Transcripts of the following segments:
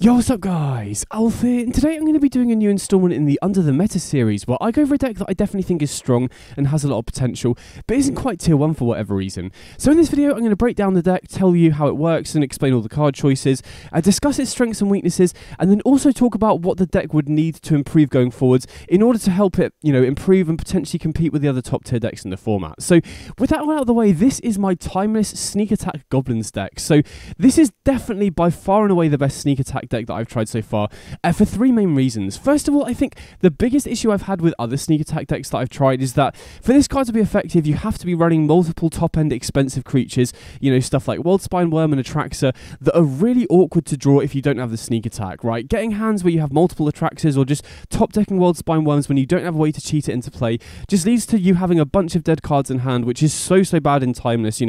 Yo, what's up guys, Alf here, and today I'm going to be doing a new installment in the Under the Meta series where I go for a deck that I definitely think is strong and has a lot of potential, but isn't quite tier 1 for whatever reason. So in this video I'm going to break down the deck, tell you how it works and explain all the card choices, discuss its strengths and weaknesses, and then also talk about what the deck would need to improve going forwards in order to help it, improve and potentially compete with the other top tier decks in the format. So with that all out of the way, this is my timeless Sneak Attack Goblins deck. So this is definitely by far and away the best Sneak Attack deck that I've tried so far, for three main reasons. First of all, I think the biggest issue I've had with other Sneak Attack decks that I've tried is that for this card to be effective, you have to be running multiple top-end expensive creatures, stuff like Worldspine Worm and Atraxa, that are really awkward to draw if you don't have the Sneak Attack, right? Getting hands where you have multiple Atraxas or just top-decking Worldspine Worms when you don't have a way to cheat it into play just leads to you having a bunch of dead cards in hand, which is so bad in Timeless.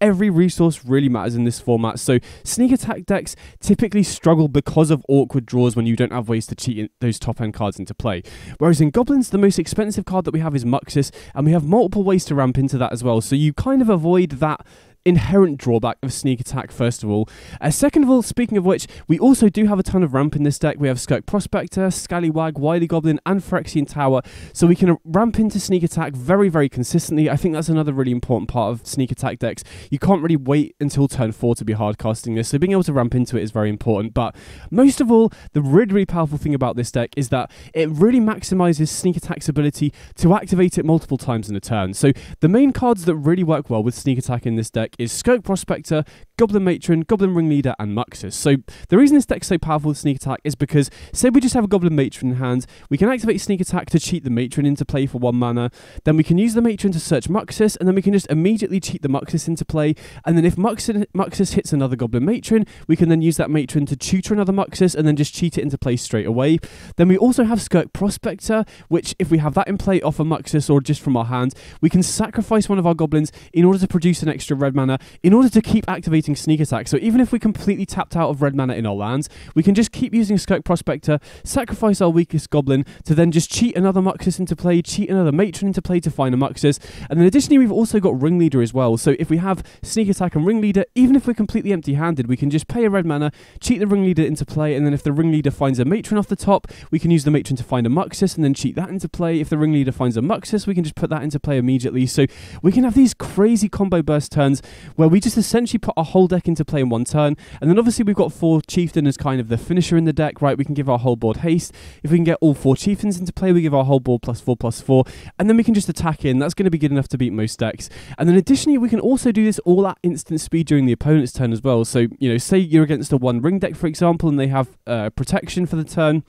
Every resource really matters in this format, so Sneak Attack decks typically struggle because of awkward draws when you don't have ways to cheat those top-end cards into play. Whereas in Goblins, the most expensive card that we have is Muxus, and we have multiple ways to ramp into that as well, so you kind of avoid that inherent drawback of Sneak Attack, first of all. Second of all, speaking of which, we also do have a ton of ramp in this deck. We have Skirk Prospector, Scallywag, Wily Goblin, and Phyrexian Tower, so we can ramp into Sneak Attack very, very consistently. I think that's another really important part of Sneak Attack decks. You can't really wait until turn 4 to be hardcasting this, so being able to ramp into it is very important. But most of all, the really, really powerful thing about this deck is that it really maximizes Sneak Attack's ability to activate it multiple times in a turn. So the main cards that really work well with Sneak Attack in this deck is Skirk Prospector, Goblin Matron, Goblin Ringleader, and Muxus. So the reason this deck's so powerful with Sneak Attack is because, say we just have a Goblin Matron in hand, we can activate Sneak Attack to cheat the Matron into play for 1 mana, then we can use the Matron to search Muxus, and then we can just immediately cheat the Muxus into play, and then if Muxus hits another Goblin Matron, we can then use that Matron to tutor another Muxus, and then just cheat it into play straight away. Then we also have Skirk Prospector, which if we have that in play off a Muxus or just from our hand, we can sacrifice one of our Goblins in order to produce an extra red mana, in order to keep activating Sneak Attack. So even if we completely tapped out of red mana in our lands, we can just keep using Skirk Prospector, sacrifice our weakest Goblin to then just cheat another Muxus into play, cheat another Matron into play to find a Muxus. And then additionally, we've also got Ringleader as well. So if we have Sneak Attack and Ringleader, even if we're completely empty-handed, we can just pay a red mana, cheat the Ringleader into play, and then if the Ringleader finds a Matron off the top, we can use the Matron to find a Muxus and then cheat that into play. If the Ringleader finds a Muxus, we can just put that into play immediately. So we can have these crazy combo burst turns where we just essentially put our whole deck into play in 1 turn, and then obviously we've got 4 Chieftain as kind of the finisher in the deck, right? We can give our whole board haste. If we can get all 4 Chieftains into play, we give our whole board +4/+4, and then we can just attack in. That's going to be good enough to beat most decks. And then additionally, we can also do this all at instant speed during the opponent's turn as well. So, say you're against a 1 ring deck, for example, and they have protection for the turn.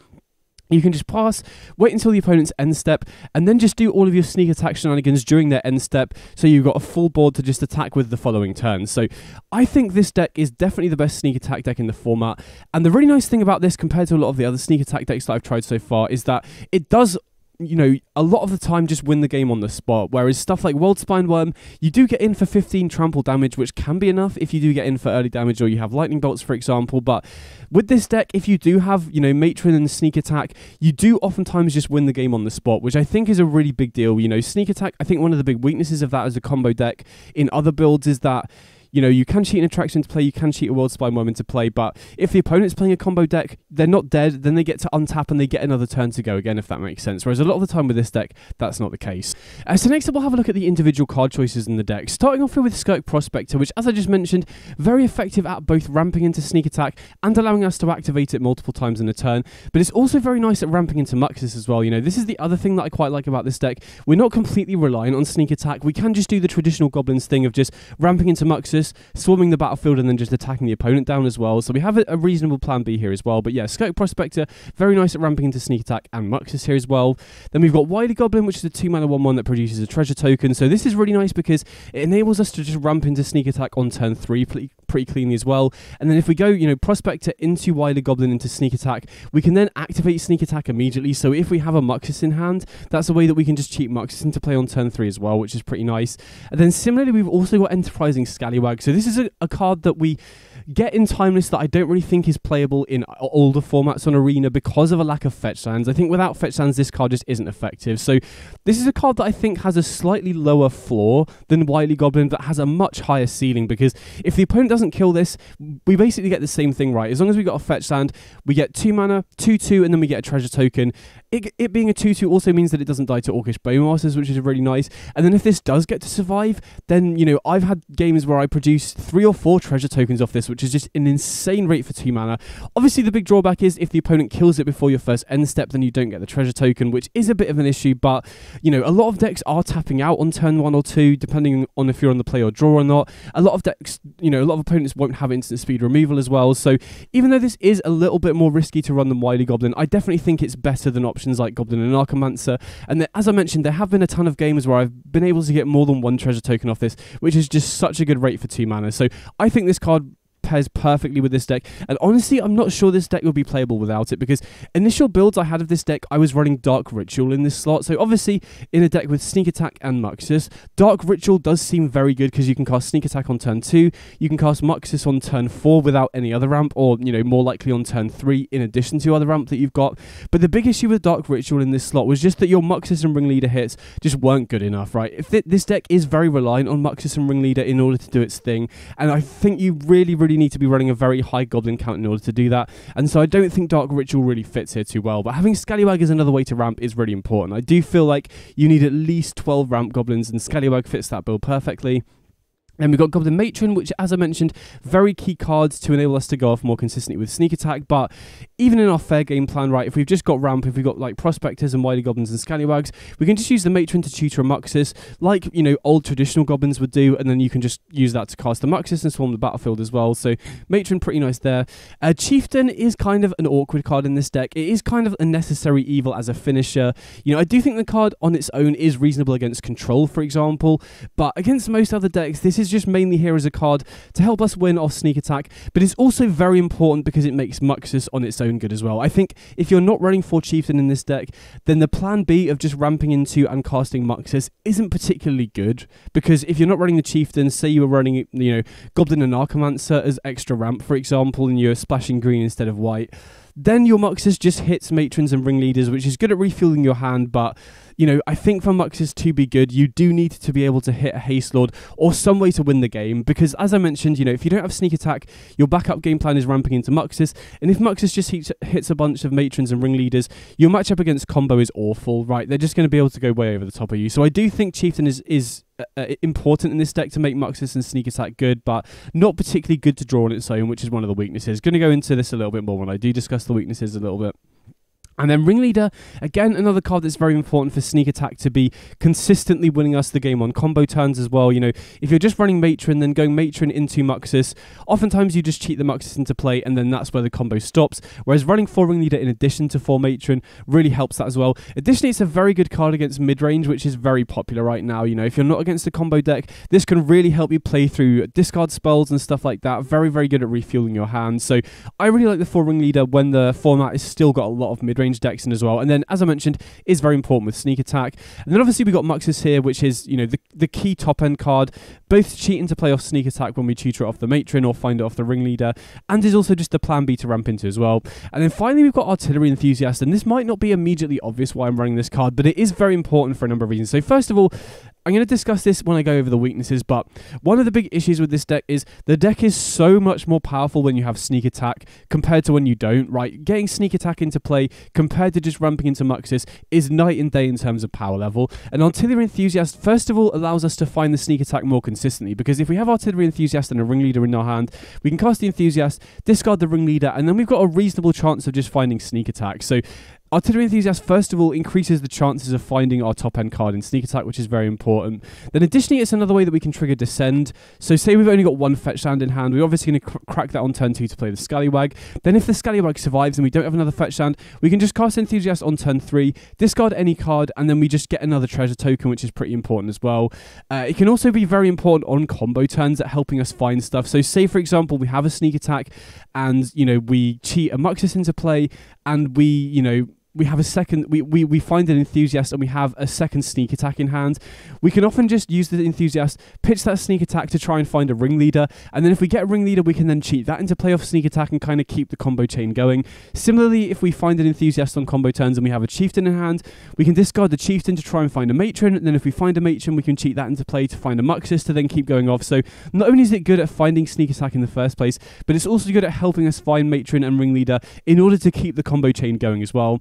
You can just pass, wait until the opponent's end step, and then just do all of your Sneak Attack shenanigans during their end step, so you've got a full board to just attack with the following turn. So I think this deck is definitely the best Sneak Attack deck in the format, and the really nice thing about this compared to a lot of the other Sneak Attack decks that I've tried so far is that it does a lot of the time just win the game on the spot, whereas stuff like Worldspine Worm, you do get in for 15 trample damage, which can be enough if you do get in for early damage or you have Lightning Bolts, for example. But with this deck, if you do have, Matron and Sneak Attack, you do oftentimes just win the game on the spot, which I think is a really big deal. Sneak Attack, I think one of the big weaknesses of that as a combo deck in other builds is that you can cheat an Attraction into play, you can cheat a Worldspine Worm into play, but if the opponent's playing a combo deck, they're not dead, then they get to untap and they get another turn to go again, if that makes sense. Whereas a lot of the time with this deck, that's not the case. So next up, we'll have a look at the individual card choices in the deck. Starting off here with Skirk Prospector, which, as I just mentioned, very effective at both ramping into Sneak Attack and allowing us to activate it multiple times in a turn, but it's also very nice at ramping into Muxus as well. This is the other thing that I quite like about this deck. We're not completely reliant on Sneak Attack. We can just do the traditional Goblins thing of just ramping into Muxus, swarming the battlefield, and then just attacking the opponent down as well. So we have a reasonable plan B here as well. But yeah, Skirk Prospector, very nice at ramping into Sneak Attack and Muxus here as well. Then we've got Wily Goblin, which is a 2 mana 1/1 that produces a treasure token. So this is really nice because it enables us to just ramp into Sneak Attack on turn 3 pretty cleanly as well. And then if we go, Prospector into Wily Goblin into Sneak Attack, we can then activate Sneak Attack immediately. So if we have a Muxus in hand, that's a way that we can just cheat Muxus into play on turn 3 as well, which is pretty nice. And then similarly, we've also got Enterprising Scallywag. So this is a card that we get in Timeless that I don't really think is playable in older formats on Arena because of a lack of fetch lands. I think without fetch lands, this card just isn't effective. So this is a card that I think has a slightly lower floor than Wily Goblin, but has a much higher ceiling, because if the opponent doesn't kill this, we basically get the same thing, right? As long as we got a fetch land, we get 2 mana, 2/2, and then we get a treasure token. It being a 2/2 also means that it doesn't die to Orcish Bowmasters, which is really nice. And then if this does get to survive, then, you know, I've had games where I produce 3 or 4 treasure tokens off this, which is just an insane rate for 2 mana. Obviously, the big drawback is if the opponent kills it before your first end step, then you don't get the treasure token, which is a bit of an issue. But, you know, a lot of decks are tapping out on turn 1 or 2, depending on if you're on the play or draw or not. A lot of decks, you know, a lot of opponents won't have instant speed removal as well. So even though this is a little bit more risky to run than Wily Goblin, I definitely think it's better than options like Goblin and Archamancer. And as I mentioned, there have been a ton of games where I've been able to get more than 1 treasure token off this, which is just such a good rate for 2 mana. So I think this card pairs perfectly with this deck, and honestly I'm not sure this deck would be playable without it, because initial builds I had of this deck, I was running Dark Ritual in this slot. So obviously in a deck with Sneak Attack and Muxus, Dark Ritual does seem very good because you can cast Sneak Attack on turn 2, you can cast Muxus on turn 4 without any other ramp, or, you know, more likely on turn 3 in addition to other ramp that you've got. But the big issue with Dark Ritual in this slot was just that your Muxus and Ringleader hits just weren't good enough, right? If this deck is very reliant on Muxus and Ringleader in order to do its thing, and I think you really need to be running a very high goblin count in order to do that, and so I don't think Dark Ritual really fits here too well. But having Scallywag as another way to ramp is really important. I do feel like you need at least 12 ramp goblins, and Scallywag fits that build perfectly. And we've got Goblin Matron, which, as I mentioned, very key cards to enable us to go off more consistently with Sneak Attack. But even in our fair game plan, right, if we've just got ramp, if we've got like Prospectors and Wily Goblins and Scallywags, we can just use the Matron to tutor a Muxus, like, you know, old traditional goblins would do, and then you can just use that to cast the Muxus and swarm the battlefield as well. So Matron, pretty nice there. Chieftain is kind of an awkward card in this deck. It is kind of a necessary evil as a finisher. You know, I do think the card on its own is reasonable against Control, for example, but against most other decks, this is just mainly here as a card to help us win off Sneak Attack, but it's also very important because it makes Muxus on its own good as well. I think if you're not running 4 Chieftain in this deck, then the plan B of just ramping into and casting Muxus isn't particularly good, because if you're not running the Chieftain, say you were running, you know, Goblin and Archamancer as extra ramp, for example, and you're splashing green instead of white, then your Muxus just hits Matrons and Ringleaders, which is good at refueling your hand. But, you know, I think for Muxus to be good, you do need to be able to hit a Haste Lord or some way to win the game, because as I mentioned, you know, if you don't have Sneak Attack, your backup game plan is ramping into Muxus, and if Muxus just hits a bunch of Matrons and Ringleaders, your matchup against combo is awful, right? They're just going to be able to go way over the top of you. So I do think Chieftain is important in this deck to make Muxus and Sneak Attack good, but not particularly good to draw on its own, which is one of the weaknesses. Going to go into this a little bit more when I do discuss the weaknesses a little bit. And then Ringleader, again, another card that's very important for Sneak Attack to be consistently winning us the game on combo turns as well. You know, if you're just running Matron, then going Matron into Muxus, oftentimes you just cheat the Muxus into play, and then that's where the combo stops. Whereas running 4 Ringleader in addition to 4 Matron really helps that as well. Additionally, it's a very good card against mid-range, which is very popular right now. You know, if you're not against a combo deck, this can really help you play through discard spells and stuff like that. Very, very good at refueling your hand. So I really like the 4 Ringleader when the format has still got a lot of mid-range decks in as well. And then, as I mentioned, is very important with Sneak Attack. And then obviously we got Muxus here, which is, you know, the key top end card, both cheating to play off Sneak Attack when we tutor it off the Matron or find it off the Ringleader, and is also just the plan B to ramp into as well. And then finally we've got Artillery Enthusiast, and this might not be immediately obvious why I'm running this card, but it is very important for a number of reasons. So first of all, I'm going to discuss this when I go over the weaknesses, but one of the big issues with this deck is the deck is so much more powerful when you have Sneak Attack compared to when you don't, right? Getting Sneak Attack into play compared to just ramping into Muxus is night and day in terms of power level. And Artillery Enthusiast, first of all, allows us to find the Sneak Attack more consistently, because if we have Artillery Enthusiast and a Ringleader in our hand, we can cast the Enthusiast, discard the Ringleader, and then we've got a reasonable chance of just finding Sneak Attack. So Artillery Enthusiast, first of all, increases the chances of finding our top-end card in Sneak Attack, which is very important. Then additionally, it's another way that we can trigger Descend. So say we've only got 1 fetch land in hand, we're obviously going to crack that on turn 2 to play the Scallywag. Then if the Scallywag survives and we don't have another fetch land, we can just cast Enthusiast on turn 3, discard any card, and then we just get another treasure token, which is pretty important as well. It can also be very important on combo turns at helping us find stuff. So say, for example, we have a Sneak Attack and, you know, we cheat a Muxus into play, and we, you know, we have a second, we find an Enthusiast and we have a second sneak attack in hand, we can often just use the Enthusiast, pitch that sneak attack to try and find a ringleader, and then if we get a ringleader, we can then cheat that into play off sneak attack and kind of keep the combo chain going. Similarly, if we find an Enthusiast on combo turns and we have a Chieftain in hand, we can discard the Chieftain to try and find a Matron, and then if we find a Matron, we can cheat that into play to find a Muxus to then keep going off. So not only is it good at finding sneak attack in the first place, but it's also good at helping us find Matron and ringleader in order to keep the combo chain going as well.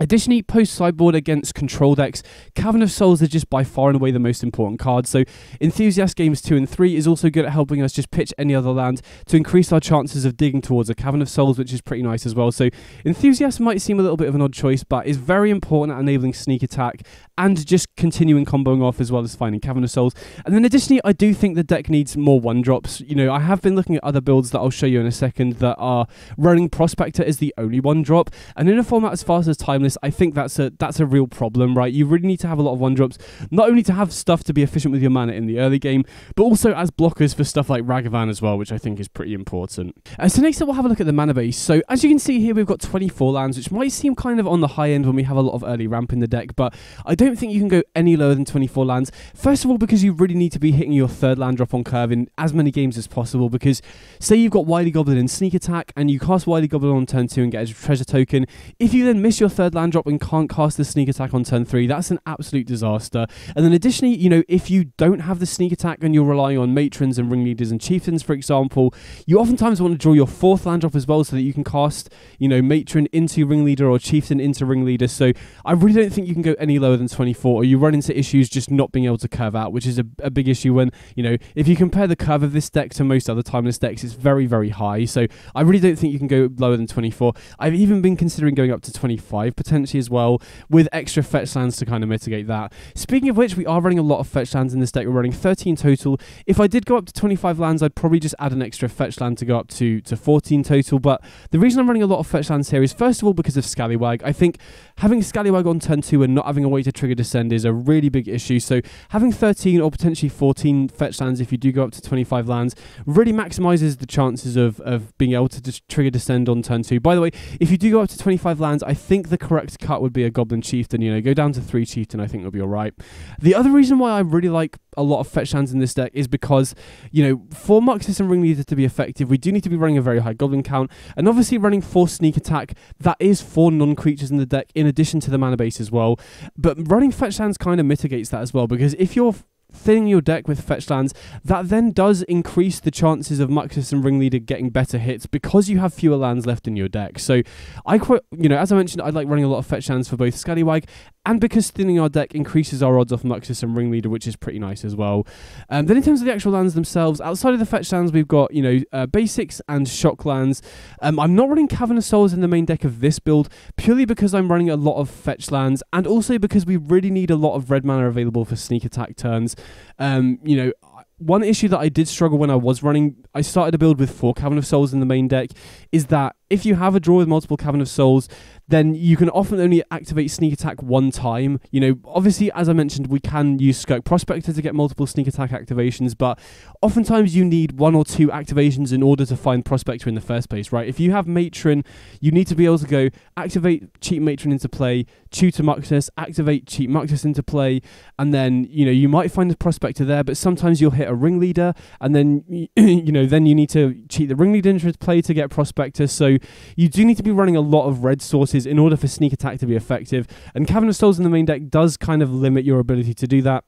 Additionally, post-sideboard against control decks, Cavern of Souls is just by far and away the most important card, so Enthusiast games 2 and 3 is also good at helping us just pitch any other land to increase our chances of digging towards a Cavern of Souls, which is pretty nice as well. So Enthusiast might seem a little bit of an odd choice, but is very important at enabling sneak attack and just continuing comboing off as well as finding Cavern of Souls. And then additionally, I do think the deck needs more 1-drops. You know, I have been looking at other builds that I'll show you in a second that are running Prospector as the only 1-drop, and in a format as fast as Timeless, I think that's a real problem, right? You really need to have a lot of 1-drops, not only to have stuff to be efficient with your mana in the early game, but also as blockers for stuff like Ragavan as well, which I think is pretty important. So next up, we'll have a look at the mana base. So as you can see here, we've got 24 lands, which might seem kind of on the high end when we have a lot of early ramp in the deck, but I don't think you can go any lower than 24 lands. First of all, because you really need to be hitting your third land drop on curve in as many games as possible, because say you've got Wily Goblin and Sneak Attack, and you cast Wily Goblin on turn 2 and get a treasure token, if you then miss your third land drop and can't cast the sneak attack on turn 3, that's an absolute disaster. And then additionally, you know, if you don't have the sneak attack and you're relying on matrons and ringleaders and chieftains, for example, you oftentimes want to draw your fourth land drop as well so that you can cast, you know, matron into ringleader or chieftain into ringleader. So I really don't think you can go any lower than 24, or you run into issues just not being able to curve out, which is a big issue when, you know, if you compare the curve of this deck to most other Timeless decks, it's very, very high. So I really don't think you can go lower than 24. I've even been considering going up to 25 potentially as well, with extra fetch lands to kind of mitigate that. Speaking of which, we are running a lot of fetch lands in this deck. We're running 13 total. If I did go up to 25 lands, I'd probably just add an extra fetch land to go up to 14 total. But the reason I'm running a lot of fetch lands here is, first of all, because of Scallywag. I think having Scallywag on turn 2 and not having a way to trigger Descend is a really big issue. So having 13 or potentially 14 fetch lands, if you do go up to 25 lands, really maximizes the chances of being able to just trigger Descend on turn 2. By the way, if you do go up to 25 lands, I think the correct cut would be a Goblin Chieftain. You know, go down to 3 Chieftain, I think it'll be alright. The other reason why I really like a lot of fetch lands in this deck is because, you know, for Muxus and Ringleader to be effective, we do need to be running a very high Goblin count, and obviously running 4 Sneak Attack, that is 4 non-creatures in the deck in addition to the mana base as well. But running fetch lands kind of mitigates that as well, because if you're thinning your deck with fetch lands, that then does increase the chances of Muxus and Ringleader getting better hits because you have fewer lands left in your deck. So you know, as I mentioned, I like running a lot of fetch lands for both Scallywag, and because thinning our deck increases our odds off Muxus and Ringleader, which is pretty nice as well. Then in terms of the actual lands themselves, outside of the fetch lands, we've got, you know, basics and shock lands. I'm not running Cavern of Souls in the main deck of this build, purely because I'm running a lot of fetch lands, and also because we really need a lot of red mana available for sneak attack turns. You know, one issue that I did struggle when I was running, I started a build with 4 Cavern of Souls in the main deck, is that if you have a draw with multiple Cavern of Souls, then you can often only activate Sneak Attack one time. You know, obviously, as I mentioned, we can use Skirk Prospector to get multiple Sneak Attack activations, but oftentimes you need 1 or 2 activations in order to find Prospector in the first place, right? If you have Matron, you need to be able to go activate Cheat Matron into play, Tutor Muxus, activate Cheat Muxus into play, and then, you know, you might find the Prospector there, but sometimes you'll hit a Ringleader, and then, you know, then you need to cheat the Ringleader into play to get Prospector. So you do need to be running a lot of red sources in order for Sneak Attack to be effective, and Cavern of Souls in the main deck does kind of limit your ability to do that.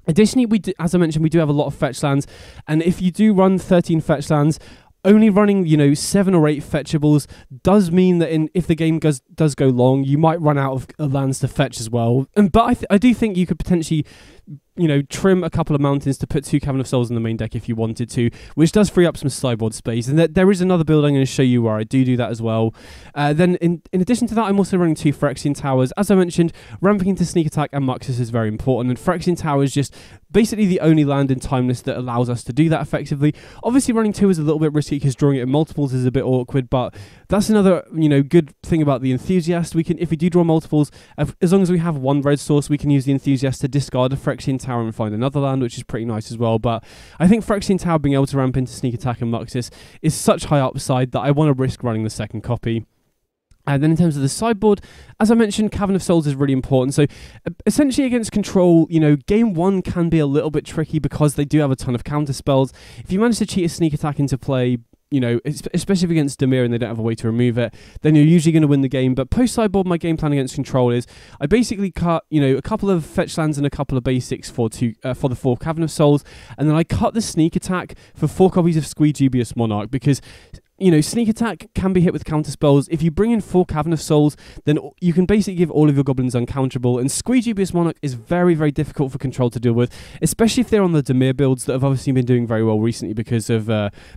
Additionally, as I mentioned, we do have a lot of fetch lands, and if you do run 13 fetch lands, only running, you know, 7 or 8 fetchables does mean that if the game does go long, you might run out of lands to fetch as well. But I do think you could potentially, you know, trim a couple of mountains to put 2 Cavern of Souls in the main deck if you wanted to, which does free up some sideboard space. And there is another build I'm going to show you where I do that as well. Then in addition to that, I'm also running 2 Phyrexian Towers. As I mentioned, ramping into Sneak Attack and Muxus is very important, and Phyrexian Tower is just basically the only land in Timeless that allows us to do that effectively. Obviously, running 2 is a little bit risky because drawing it in multiples is a bit awkward, but that's another, you know, good thing about the Enthusiast. We can, if we do draw multiples, as long as we have 1 red source, we can use the Enthusiast to discard a Phyrexian Tower and find another land, which is pretty nice as well. But I think Phyrexian Tower being able to ramp into Sneak Attack and Muxus is such high upside that I want to risk running the second copy. And then in terms of the sideboard, as I mentioned, Cavern of Souls is really important. So essentially against control, you know, game 1 can be a little bit tricky because they do have a ton of counter spells. If you manage to cheat a sneak attack into play, you know, especially against Dimir and they don't have a way to remove it, then you're usually going to win the game. But post-sideboard, my game plan against control is I basically cut, you know, a couple of fetch lands and a couple of basics for the 4 Cavern of Souls, and then I cut the sneak attack for 4 copies of Squee Dubious Monarch, because you know, sneak attack can be hit with counter spells. If you bring in 4 Cavern of Souls, then you can basically give all of your goblins uncounterable. And Squee Dubious Monarch is very, very difficult for control to deal with, especially if they're on the Dimir builds that have obviously been doing very well recently because of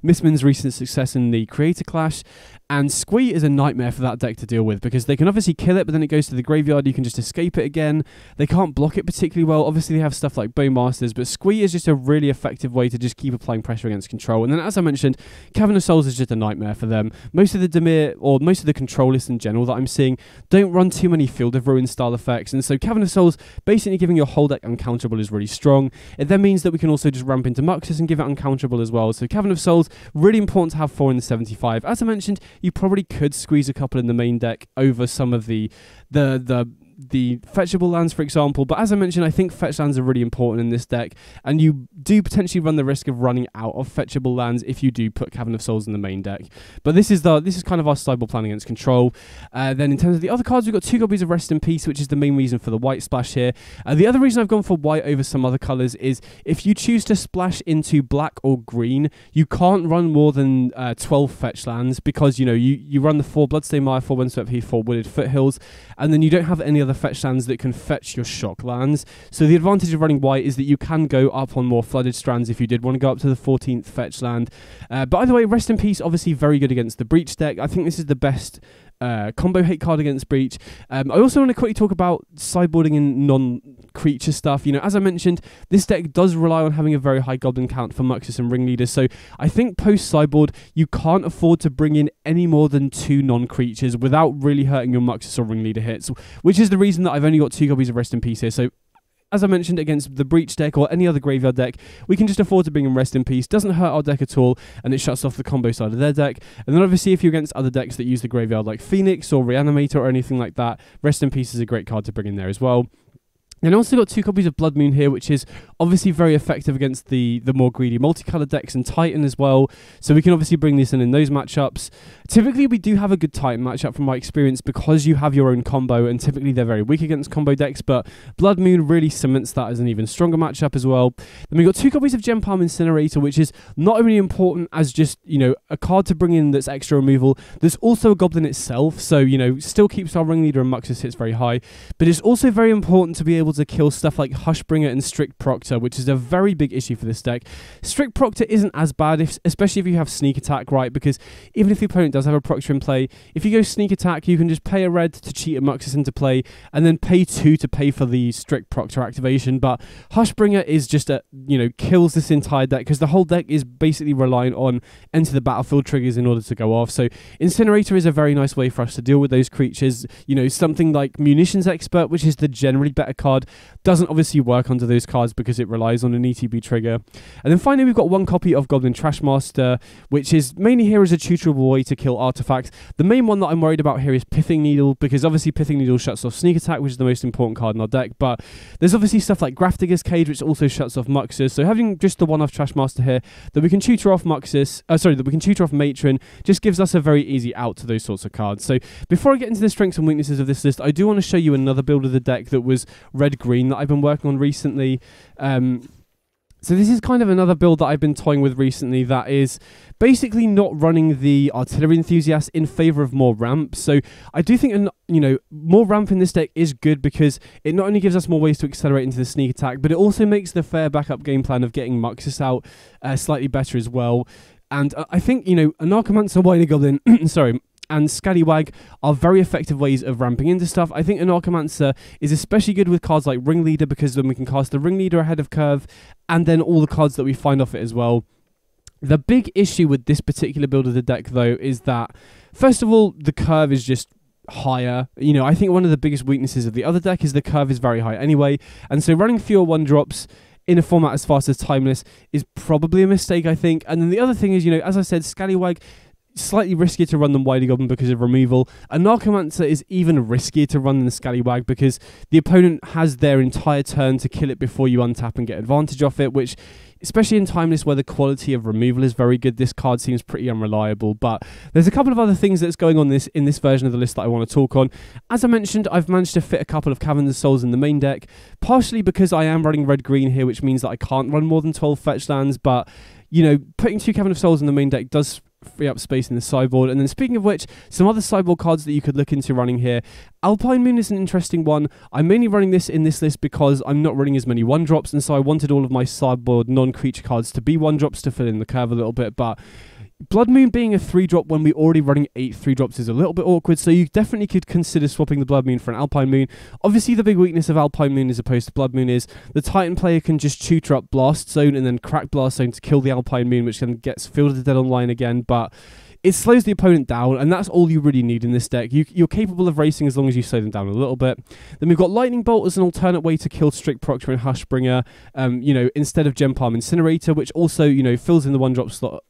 Missman's recent success in the Creator Clash. And Squee is a nightmare for that deck to deal with because they can obviously kill it, but then it goes to the graveyard. You can just escape it again. They can't block it particularly well. Obviously, they have stuff like Bowmasters, but Squee is just a really effective way to just keep applying pressure against control. And then, as I mentioned, Cavern of Souls is just a nightmare for them. Most of the Dimir, or most of the control lists in general that I'm seeing, don't run too many Field of Ruin style effects. And so Cavern of Souls, basically giving your whole deck uncounterable is really strong. It then means that we can also just ramp into Muxus and give it uncounterable as well. So Cavern of Souls, really important to have 4 in the 75. As I mentioned, you probably could squeeze a couple in the main deck over some of the fetchable lands, for example, but as I mentioned, I think fetch lands are really important in this deck, and you do potentially run the risk of running out of fetchable lands if you do put Cavern of Souls in the main deck. But this is kind of our sideboard plan against control. Then in terms of the other cards, we've got 2 copies of Rest in Peace, which is the main reason for the white splash here. The other reason I've gone for white over some other colours is if you choose to splash into black or green, you can't run more than 12 fetch lands because, you know, you run the 4 Bloodstained Mire, 4 Windswept Heath, 4 Wooded Foothills, and then you don't have any other fetch lands that can fetch your shock lands. So the advantage of running white is that you can go up on more flooded strands if you did want to go up to the 14th fetch land. But either way, Rest in Peace, obviously very good against the Breach deck. I think this is the best combo hate card against Breach. I also want to quickly talk about sideboarding in non-creature stuff. You know, as I mentioned, this deck does rely on having a very high goblin count for Muxus and Ringleaders, so I think post-sideboard, you can't afford to bring in any more than 2 non-creatures without really hurting your Muxus or Ringleader hits, which is the reason that I've only got 2 copies of Rest in Peace here. So as I mentioned, against the Breach deck or any other graveyard deck, we can just afford to bring in Rest in Peace. Doesn't hurt our deck at all, and it shuts off the combo side of their deck. And then obviously, if you're against other decks that use the graveyard like Phoenix or Reanimator or anything like that, Rest in Peace is a great card to bring in there as well. Then I also got 2 copies of Blood Moon here, which is obviously very effective against the more greedy multicolored decks and Titan as well. So we can obviously bring this in those matchups. Typically, we do have a good Titan matchup from my experience because you have your own combo, and typically they're very weak against combo decks, but Blood Moon really cements that as an even stronger matchup as well. Then we got 2 copies of Gem Palm Incinerator, which is not only important as just, you know, a card to bring in that's extra removal. There's also a Goblin itself, so, you know, still keeps our Ringleader and Muxus hits very high, but it's also very important to be able to kill stuff like Hushbringer and Strict Proctor, which is a very big issue for this deck. Strict Proctor isn't as bad, especially if you have Sneak Attack, right? Because even if the opponent does have a Proctor in play, if you go Sneak Attack, you can just pay a red to cheat a Muxus into play, and then pay 2 to pay for the Strict Proctor activation. But Hushbringer is just kills this entire deck, because the whole deck is basically relying on enter the battlefield triggers in order to go off. So Incinerator is a very nice way for us to deal with those creatures. You know, something like Munitions Expert, which is the generally better card, doesn't obviously work under those cards because it relies on an ETB trigger. And then finally, we've got 1 copy of Goblin Trashmaster, which is mainly here as a tutorable way to kill artifacts. The main one that I'm worried about here is Pithing Needle, because obviously Pithing Needle shuts off Sneak Attack, which is the most important card in our deck, but there's obviously stuff like Grafdigger's Cage, which also shuts off Muxus. So having just the one-off Trashmaster here that we can tutor off that we can tutor off Matron, just gives us a very easy out to those sorts of cards. So before I get into the strengths and weaknesses of this list, I do want to show you another build of the deck that was red-green that I've been working on recently. So this is kind of another build that I've been toying with recently that is basically not running the Artillery Enthusiast in favour of more ramp. So I do think, more ramp in this deck is good because it not only gives us more ways to accelerate into the sneak attack, but it also makes the fair backup game plan of getting Muxus out slightly better as well. And I think, a Narcomancer, Whiny Goblin, and Scallywag are very effective ways of ramping into stuff. I think Anarchomancer is especially good with cards like Ringleader, because then we can cast the Ringleader ahead of curve, and then all the cards that we find off it as well. The big issue with this particular build of the deck, though, is that, first of all, the curve is just higher. I think one of the biggest weaknesses of the other deck is the curve is very high anyway, and so running fewer 1-drops in a format as fast as Timeless is probably a mistake, I think. And then the other thing is, as I said, Scallywag slightly riskier to run than Wily Goblin because of removal. A Narcomancer is even riskier to run than Scallywag because the opponent has their entire turn to kill it before you untap and get advantage off it, which, especially in Timeless where the quality of removal is very good, this card seems pretty unreliable. But there's a couple of other things that's going on in this version of the list that I want to talk on. As I mentioned, I've managed to fit a couple of Caverns of Souls in the main deck, partially because I am running red-green here, which means that I can't run more than 12 fetch lands, but, you know, putting 2 Caverns of Souls in the main deck does free up space in the sideboard. And then speaking of which, some other sideboard cards that you could look into running here. Alpine Moon is an interesting one. I'm mainly running this in this list because I'm not running as many 1-drops, and so I wanted all of my sideboard non-creature cards to be 1-drops to fill in the curve a little bit, but Blood Moon being a 3-drop when we're already running 8 3-drops is a little bit awkward, so you definitely could consider swapping the Blood Moon for an Alpine Moon. Obviously, the big weakness of Alpine Moon as opposed to Blood Moon is the Titan player can just tutor up Blast Zone and then crack Blast Zone to kill the Alpine Moon, which then gets fielded to dead online again, but it slows the opponent down, and that's all you really need in this deck. You're capable of racing as long as you slow them down a little bit. Then we've got Lightning Bolt as an alternate way to kill Strict Proctor and Hushbringer, you know, instead of Gem Palm Incinerator, which also, you know, fills in the 1-drop slot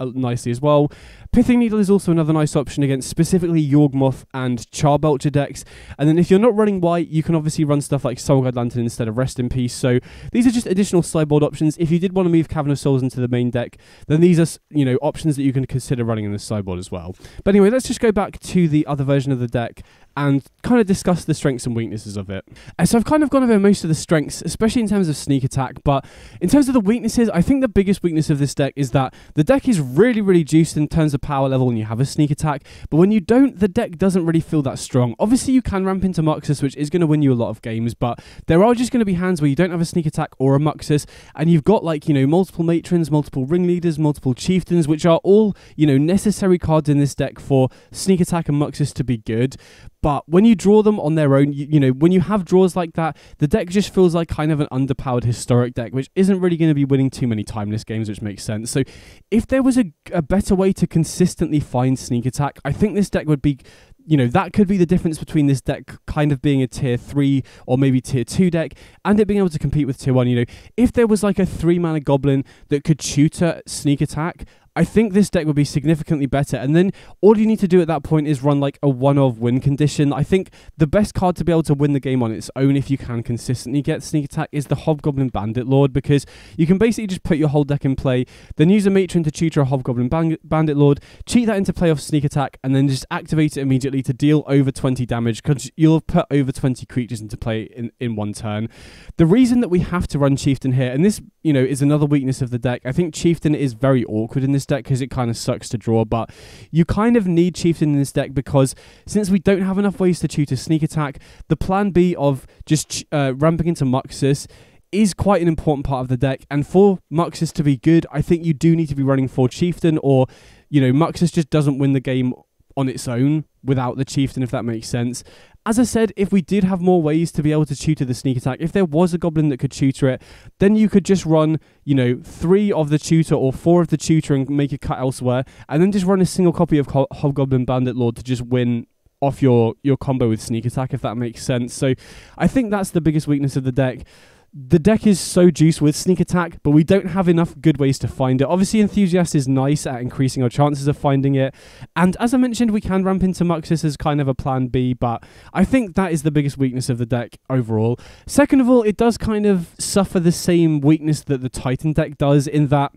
nicely as well. Pithing Needle is also another nice option against specifically Yawgmoth and Charbelcher decks. And then if you're not running white, you can obviously run stuff like Soulguide Lantern instead of Rest in Peace. So these are just additional sideboard options. If you did want to move Cavern of Souls into the main deck, then these are, you know, options that you can consider running in the sideboard as well. But anyway, let's just go back to the other version of the deck and kind of discuss the strengths and weaknesses of it. So I've kind of gone over most of the strengths, especially in terms of sneak attack, but in terms of the weaknesses, I think the biggest weakness of this deck is that the deck is really, really juiced in terms of power level when you have a sneak attack, but when you don't, the deck doesn't really feel that strong. Obviously, you can ramp into Muxus, which is going to win you a lot of games, but there are just going to be hands where you don't have a sneak attack or a Muxus, and you've got, like, you know, multiple Matrons, multiple Ringleaders, multiple Chieftains, which are all, you know, necessary cards in this deck for sneak attack and Muxus to be good. But when you draw them on their own, you know, when you have draws like that, the deck just feels like kind of an underpowered historic deck, which isn't really going to be winning too many timeless games, which makes sense. So if there was a better way to consistently find sneak attack, I think this deck would be, you know, that could be the difference between this deck kind of being a tier 3 or maybe tier 2 deck and it being able to compete with tier 1. You know, if there was like a 3-mana goblin that could tutor sneak attack, I think this deck would be significantly better. And then all you need to do at that point is run like a one-of win condition. I think the best card to be able to win the game on its own, if you can consistently get sneak attack, is the Hobgoblin Bandit Lord, because you can basically just put your whole deck in play, then use a Matron to tutor a Hobgoblin Bandit Lord, cheat that into play off sneak attack, and then just activate it immediately to deal over 20 damage, because you'll have put over 20 creatures into play in one turn. The reason that we have to run Chieftain here, and this, you know, is another weakness of the deck, I think Chieftain is very awkward in this deck because it kind of sucks to draw, but you kind of need Chieftain in this deck because since we don't have enough ways to tutor sneak attack, the plan B of just ramping into Muxus is quite an important part of the deck, and for Muxus to be good, I think you do need to be running 4 Chieftain, or, you know, Muxus just doesn't win the game on its own without the Chieftain, if that makes sense. As I said, if we did have more ways to be able to tutor the sneak attack, if there was a goblin that could tutor it, then you could just run, you know, 3 of the tutor or 4 of the tutor and make a cut elsewhere, and then just run a single copy of Hobgoblin Bandit Lord to just win off your combo with sneak attack, if that makes sense. So I think that's the biggest weakness of the deck. The deck is so juiced with sneak attack, but we don't have enough good ways to find it. Obviously, Enthusiast is nice at increasing our chances of finding it. And as I mentioned, we can ramp into Muxus as kind of a plan B, but I think that is the biggest weakness of the deck overall. Second of all, it does kind of suffer the same weakness that the Titan deck does, in that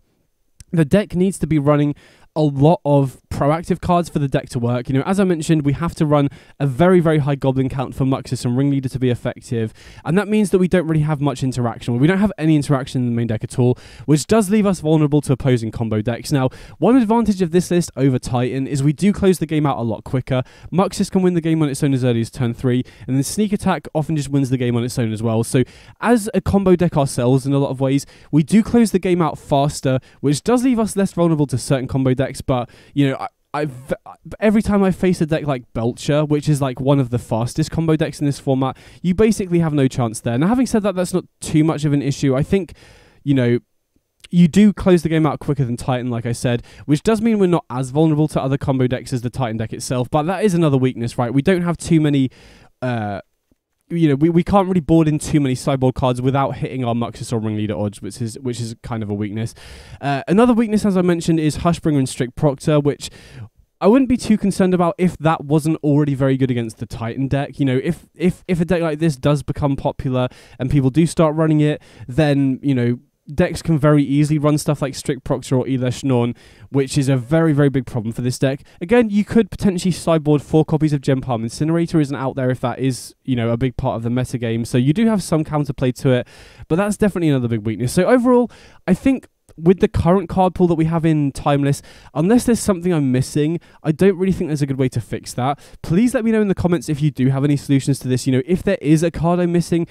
the deck needs to be running a lot of proactive cards for the deck to work. You know, as I mentioned, we have to run a very, very high goblin count for Muxus and Ringleader to be effective, and that means that we don't really have much interaction. We don't have any interaction in the main deck at all, which does leave us vulnerable to opposing combo decks. Now, one advantage of this list over Titan is we do close the game out a lot quicker. Muxus can win the game on its own as early as turn 3, and then Sneak Attack often just wins the game on its own as well. So as a combo deck ourselves in a lot of ways, we do close the game out faster, which does leave us less vulnerable to certain combo decks. But, you know, every time I face a deck like Belcher, which is like one of the fastest combo decks in this format, you basically have no chance there. Now, having said that, that's not too much of an issue. I think, you know, you do close the game out quicker than Titan, like I said, which does mean we're not as vulnerable to other combo decks as the Titan deck itself. But that is another weakness, right? We don't have too many... you know, we can't really board in too many sideboard cards without hitting our Muxus or Ringleader odds, which is kind of a weakness. Another weakness, as I mentioned, is Hushbringer and Strict Proctor, which I wouldn't be too concerned about if that wasn't already very good against the Titan deck. You know, if a deck like this does become popular and people do start running it, then, you know, decks can very easily run stuff like Strict Proctor or Elesh Norn, which is a very, very big problem for this deck. Again, you could potentially sideboard 4 copies of Gem Palm. Incinerator isn't out there if that is, you know, a big part of the metagame, so you do have some counterplay to it, but that's definitely another big weakness. So overall, I think with the current card pool that we have in Timeless, unless there's something I'm missing, I don't really think there's a good way to fix that. Please let me know in the comments if you do have any solutions to this. You know, if there is a card I'm missing,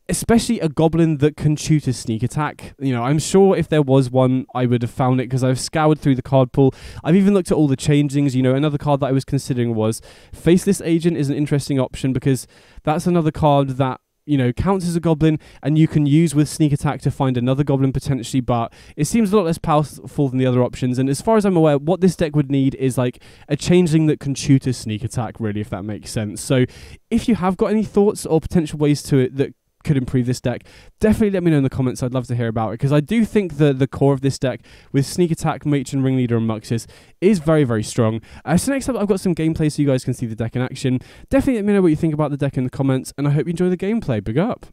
especially a Goblin that can tutor Sneak Attack. You know, I'm sure if there was one, I would have found it because I've scoured through the card pool. I've even looked at all the changings. You know, another card that I was considering was Faceless Agent is an interesting option because that's another card that, you know, counts as a Goblin and you can use with Sneak Attack to find another Goblin potentially, but it seems a lot less powerful than the other options. And as far as I'm aware, what this deck would need is like a changeling that can tutor Sneak Attack, really, if that makes sense. So if you have got any thoughts or potential ways to it that could improve this deck, definitely let me know in the comments. I'd love to hear about it because I do think the core of this deck with Sneak Attack, Matron, Ringleader and Muxus is very, very strong. So next up I've got some gameplay so you guys can see the deck in action. Definitely let me know what you think about the deck in the comments, and I hope you enjoy the gameplay. Big up.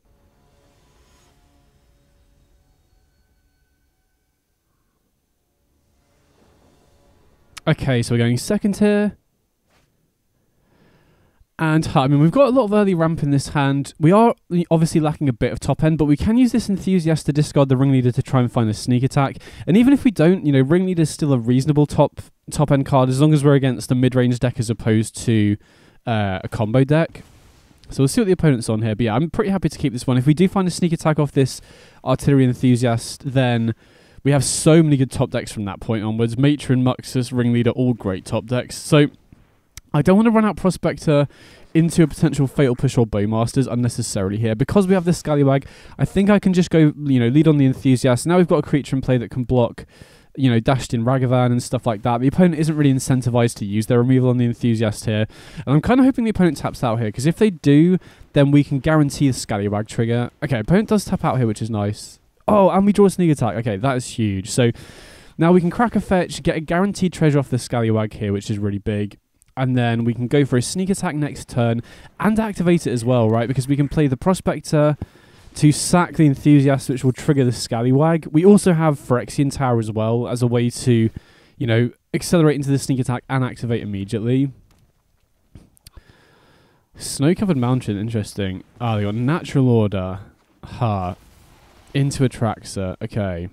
Okay, so we're going second here. And I mean, we've got a lot of early ramp in this hand. We are obviously lacking a bit of top end, but we can use this Enthusiast to discard the Ringleader to try and find a Sneak Attack. And even if we don't, you know, Ringleader is still a reasonable top end card as long as we're against a mid-range deck as opposed to a combo deck. So we'll see what the opponent's on here. But yeah, I'm pretty happy to keep this one. If we do find a Sneak Attack off this Artillery Enthusiast, then we have so many good top decks from that point onwards. Matron, Muxus, Ringleader, all great top decks. So I don't want to run out Prospector into a potential Fatal Push or Bowmasters unnecessarily here. Because we have this Scallywag, I think I can just go, you know, lead on the Enthusiast. Now we've got a creature in play that can block, you know, dashed in Ragavan and stuff like that. The opponent isn't really incentivized to use their removal on the Enthusiast here. And I'm kind of hoping the opponent taps out here, because if they do, then we can guarantee the Scallywag trigger. Okay, opponent does tap out here, which is nice. Oh, and we draw a Sneak Attack. Okay, that is huge. So now we can crack a fetch, get a guaranteed treasure off the Scallywag here, which is really big. And then we can go for a Sneak Attack next turn and activate it as well, right? Because we can play the Prospector to sack the Enthusiast, which will trigger the Scallywag. We also have Phyrexian Tower as well as a way to, you know, accelerate into the Sneak Attack and activate immediately. Snow-Covered Mountain, interesting. Ah, they got Natural Order. Ha. Into Atraxa. Okay.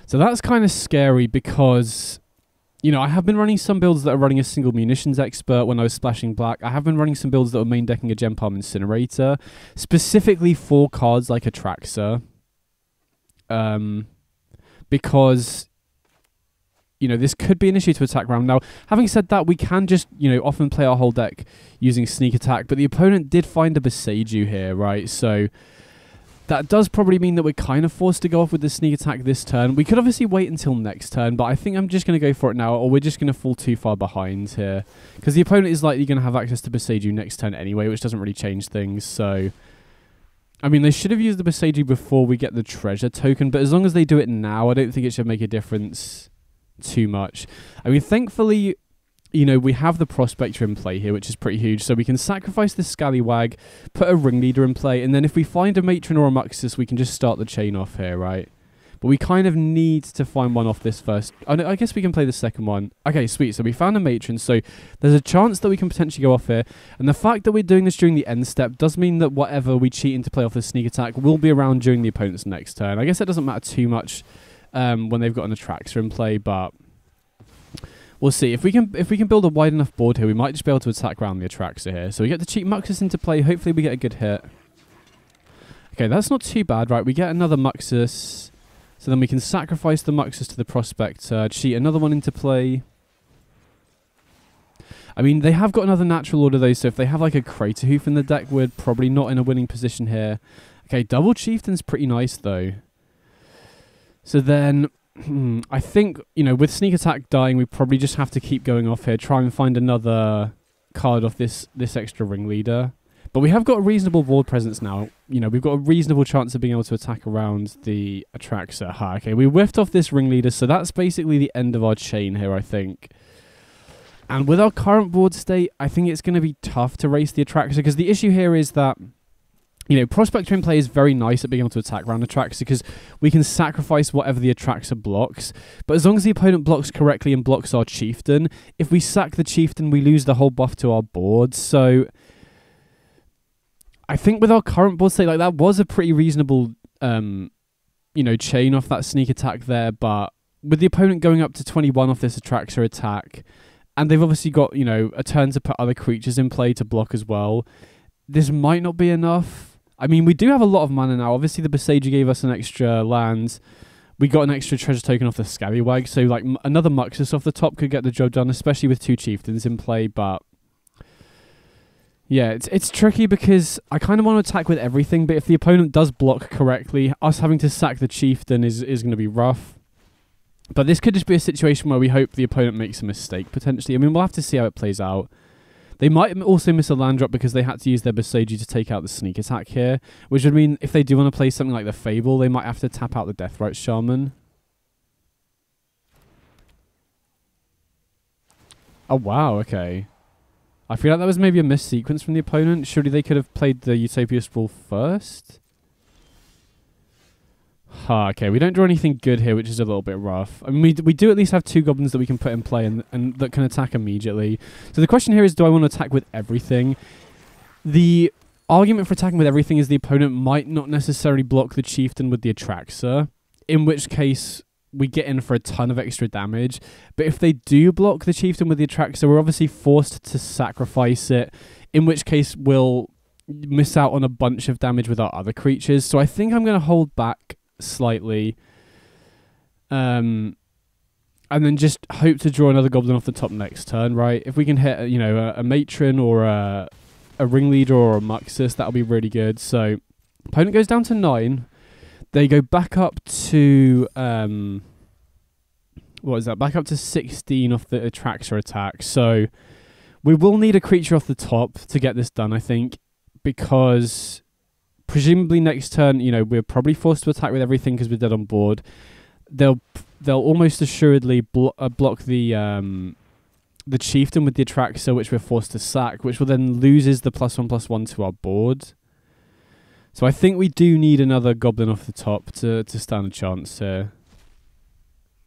So that's kind of scary because, you know, I have been running some builds that are running a single munitions expert when I was splashing black. I have been running some builds that were main decking a Gem Palm Incinerator, specifically for cards like Atraxa. Because, you know, this could be an issue to attack round. Now, having said that, we can just, you know, often play our whole deck using Sneak Attack, but the opponent did find a Boseiju here, right? So that does probably mean that we're kind of forced to go off with the Sneak Attack this turn. We could obviously wait until next turn, but I think I'm just going to go for it now, or we're just going to fall too far behind here. Because the opponent is likely going to have access to Boseiju next turn anyway, which doesn't really change things. So, I mean, they should have used the Boseiju before we get the treasure token, but as long as they do it now, I don't think it should make a difference too much. I mean, thankfully, you know, we have the Prospector in play here, which is pretty huge. So we can sacrifice the Scallywag, put a Ringleader in play, and then if we find a Matron or a Muxus, we can just start the chain off here, right? But we kind of need to find one off this first. I guess we can play the second one. Okay, sweet. So we found a Matron, so there's a chance that we can potentially go off here. And the fact that we're doing this during the end step does mean that whatever we cheat into play off the Sneak Attack will be around during the opponent's next turn. I guess it doesn't matter too much when they've got an Atraxa in play, but we'll see. If we can build a wide enough board here, we might just be able to attack around the Atraxa here. So we get the cheap Muxus into play. Hopefully we get a good hit. Okay, that's not too bad, right? We get another Muxus. So then we can sacrifice the Muxus to the Prospector, cheat another one into play. I mean, they have got another Natural Order though, so if they have like a Crater Hoof in the deck, we're probably not in a winning position here. Okay, double Chieftain's pretty nice though. So then I think, you know, with Sneak Attack dying, we probably just have to keep going off here, try and find another card off this extra Ringleader. But we have got a reasonable board presence now. You know, we've got a reasonable chance of being able to attack around the Atraxa. Okay, we whiffed off this Ringleader, so that's basically the end of our chain here, I think. And with our current board state, I think it's going to be tough to race the Atraxa, because the issue here is that, you know, Prospect Twin play is very nice at being able to attack around Atraxa because we can sacrifice whatever the Atraxa blocks. But as long as the opponent blocks correctly and blocks our Chieftain, if we sack the Chieftain, we lose the whole buff to our board. So I think with our current board state, like, that was a pretty reasonable, you know, chain off that sneak attack there. But with the opponent going up to 21 off this Atraxa attack, and they've obviously got, you know, a turn to put other creatures in play to block as well, this might not be enough. I mean, we do have a lot of mana now. Obviously, the Besieger gave us an extra land. We got an extra treasure token off the Scallywag. So, like, another Muxus off the top could get the job done, especially with 2 Chieftains in play. But, yeah, it's tricky because I kind of want to attack with everything. But if the opponent does block correctly, us having to sack the Chieftain is going to be rough. But this could just be a situation where we hope the opponent makes a mistake, potentially. I mean, we'll have to see how it plays out. They might also miss a land drop because they had to use their Besieger to take out the sneak attack here, which would mean if they do want to play something like the Fable, they might have to tap out the Deathrite Shaman. Oh, wow, okay. I feel like that was maybe a missed sequence from the opponent. Surely they could have played the Utopia Sprawl first? Okay, we don't draw anything good here, which is a little bit rough. I mean, we do at least have 2 goblins that we can put in play and that can attack immediately. So the question here is, do I want to attack with everything? The argument for attacking with everything is the opponent might not necessarily block the Chieftain with the Atraxa, in which case we get in for a ton of extra damage. But if they do block the Chieftain with the Atraxa, we're obviously forced to sacrifice it, in which case we'll miss out on a bunch of damage with our other creatures. So I think I'm going to hold back slightly, and then just hope to draw another goblin off the top next turn, right? If we can hit, you know, a matron or a ringleader or a Muxus, that'll be really good. So opponent goes down to 9. They go back up to what is that? Back up to 16 off the Atraxa attack. So we will need a creature off the top to get this done, I think, because presumably next turn, you know, we're probably forced to attack with everything because we're dead on board. They'll almost assuredly block the Chieftain with the Atraxa, which we're forced to sack, which will then loses the +1/+1 to our board. So I think we do need another goblin off the top to stand a chance here.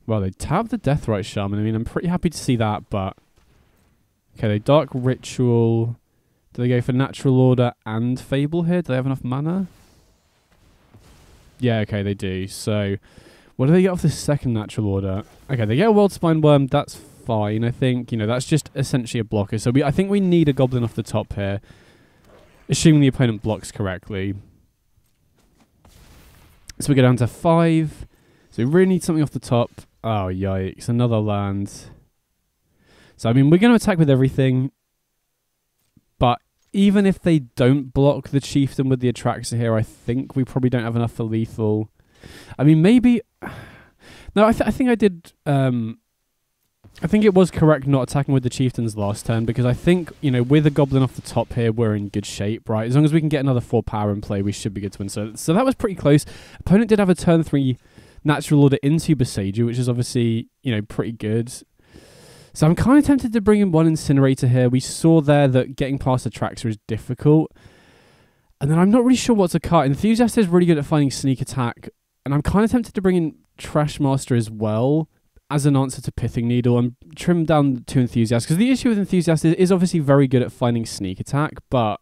Well, they tap the Deathrite Shaman. I mean, I'm pretty happy to see that, but okay, they Dark Ritual. Do they go for Natural Order and Fable here? Do they have enough mana? Yeah, okay, they do. So, what do they get off the second Natural Order? Okay, they get a Worldspine Worm. That's fine, I think. You know, that's just essentially a blocker. So, I think we need a Goblin off the top here, assuming the opponent blocks correctly. So, we go down to 5. So, we really need something off the top. Oh, yikes. Another land. So, I mean, we're going to attack with everything. But even if they don't block the Chieftain with the Atraxa here, I think we probably don't have enough for lethal. I mean, maybe... No, I think I did... I think it was correct not attacking with the Chieftains last turn, because I think, you know, with a Goblin off the top here, we're in good shape, right? As long as we can get another 4 power in play, we should be good to win. So that was pretty close. Opponent did have a turn 3 Natural Order into Besieger, which is obviously, you know, pretty good. So I'm kind of tempted to bring in 1 Incinerator here. We saw there that getting past Atraxa is difficult. And then I'm not really sure what to cut. Enthusiast is really good at finding Sneak Attack. And I'm kind of tempted to bring in Trashmaster as well as an answer to Pithing Needle and trim down to Enthusiast. Because the issue with Enthusiast is obviously very good at finding Sneak Attack, but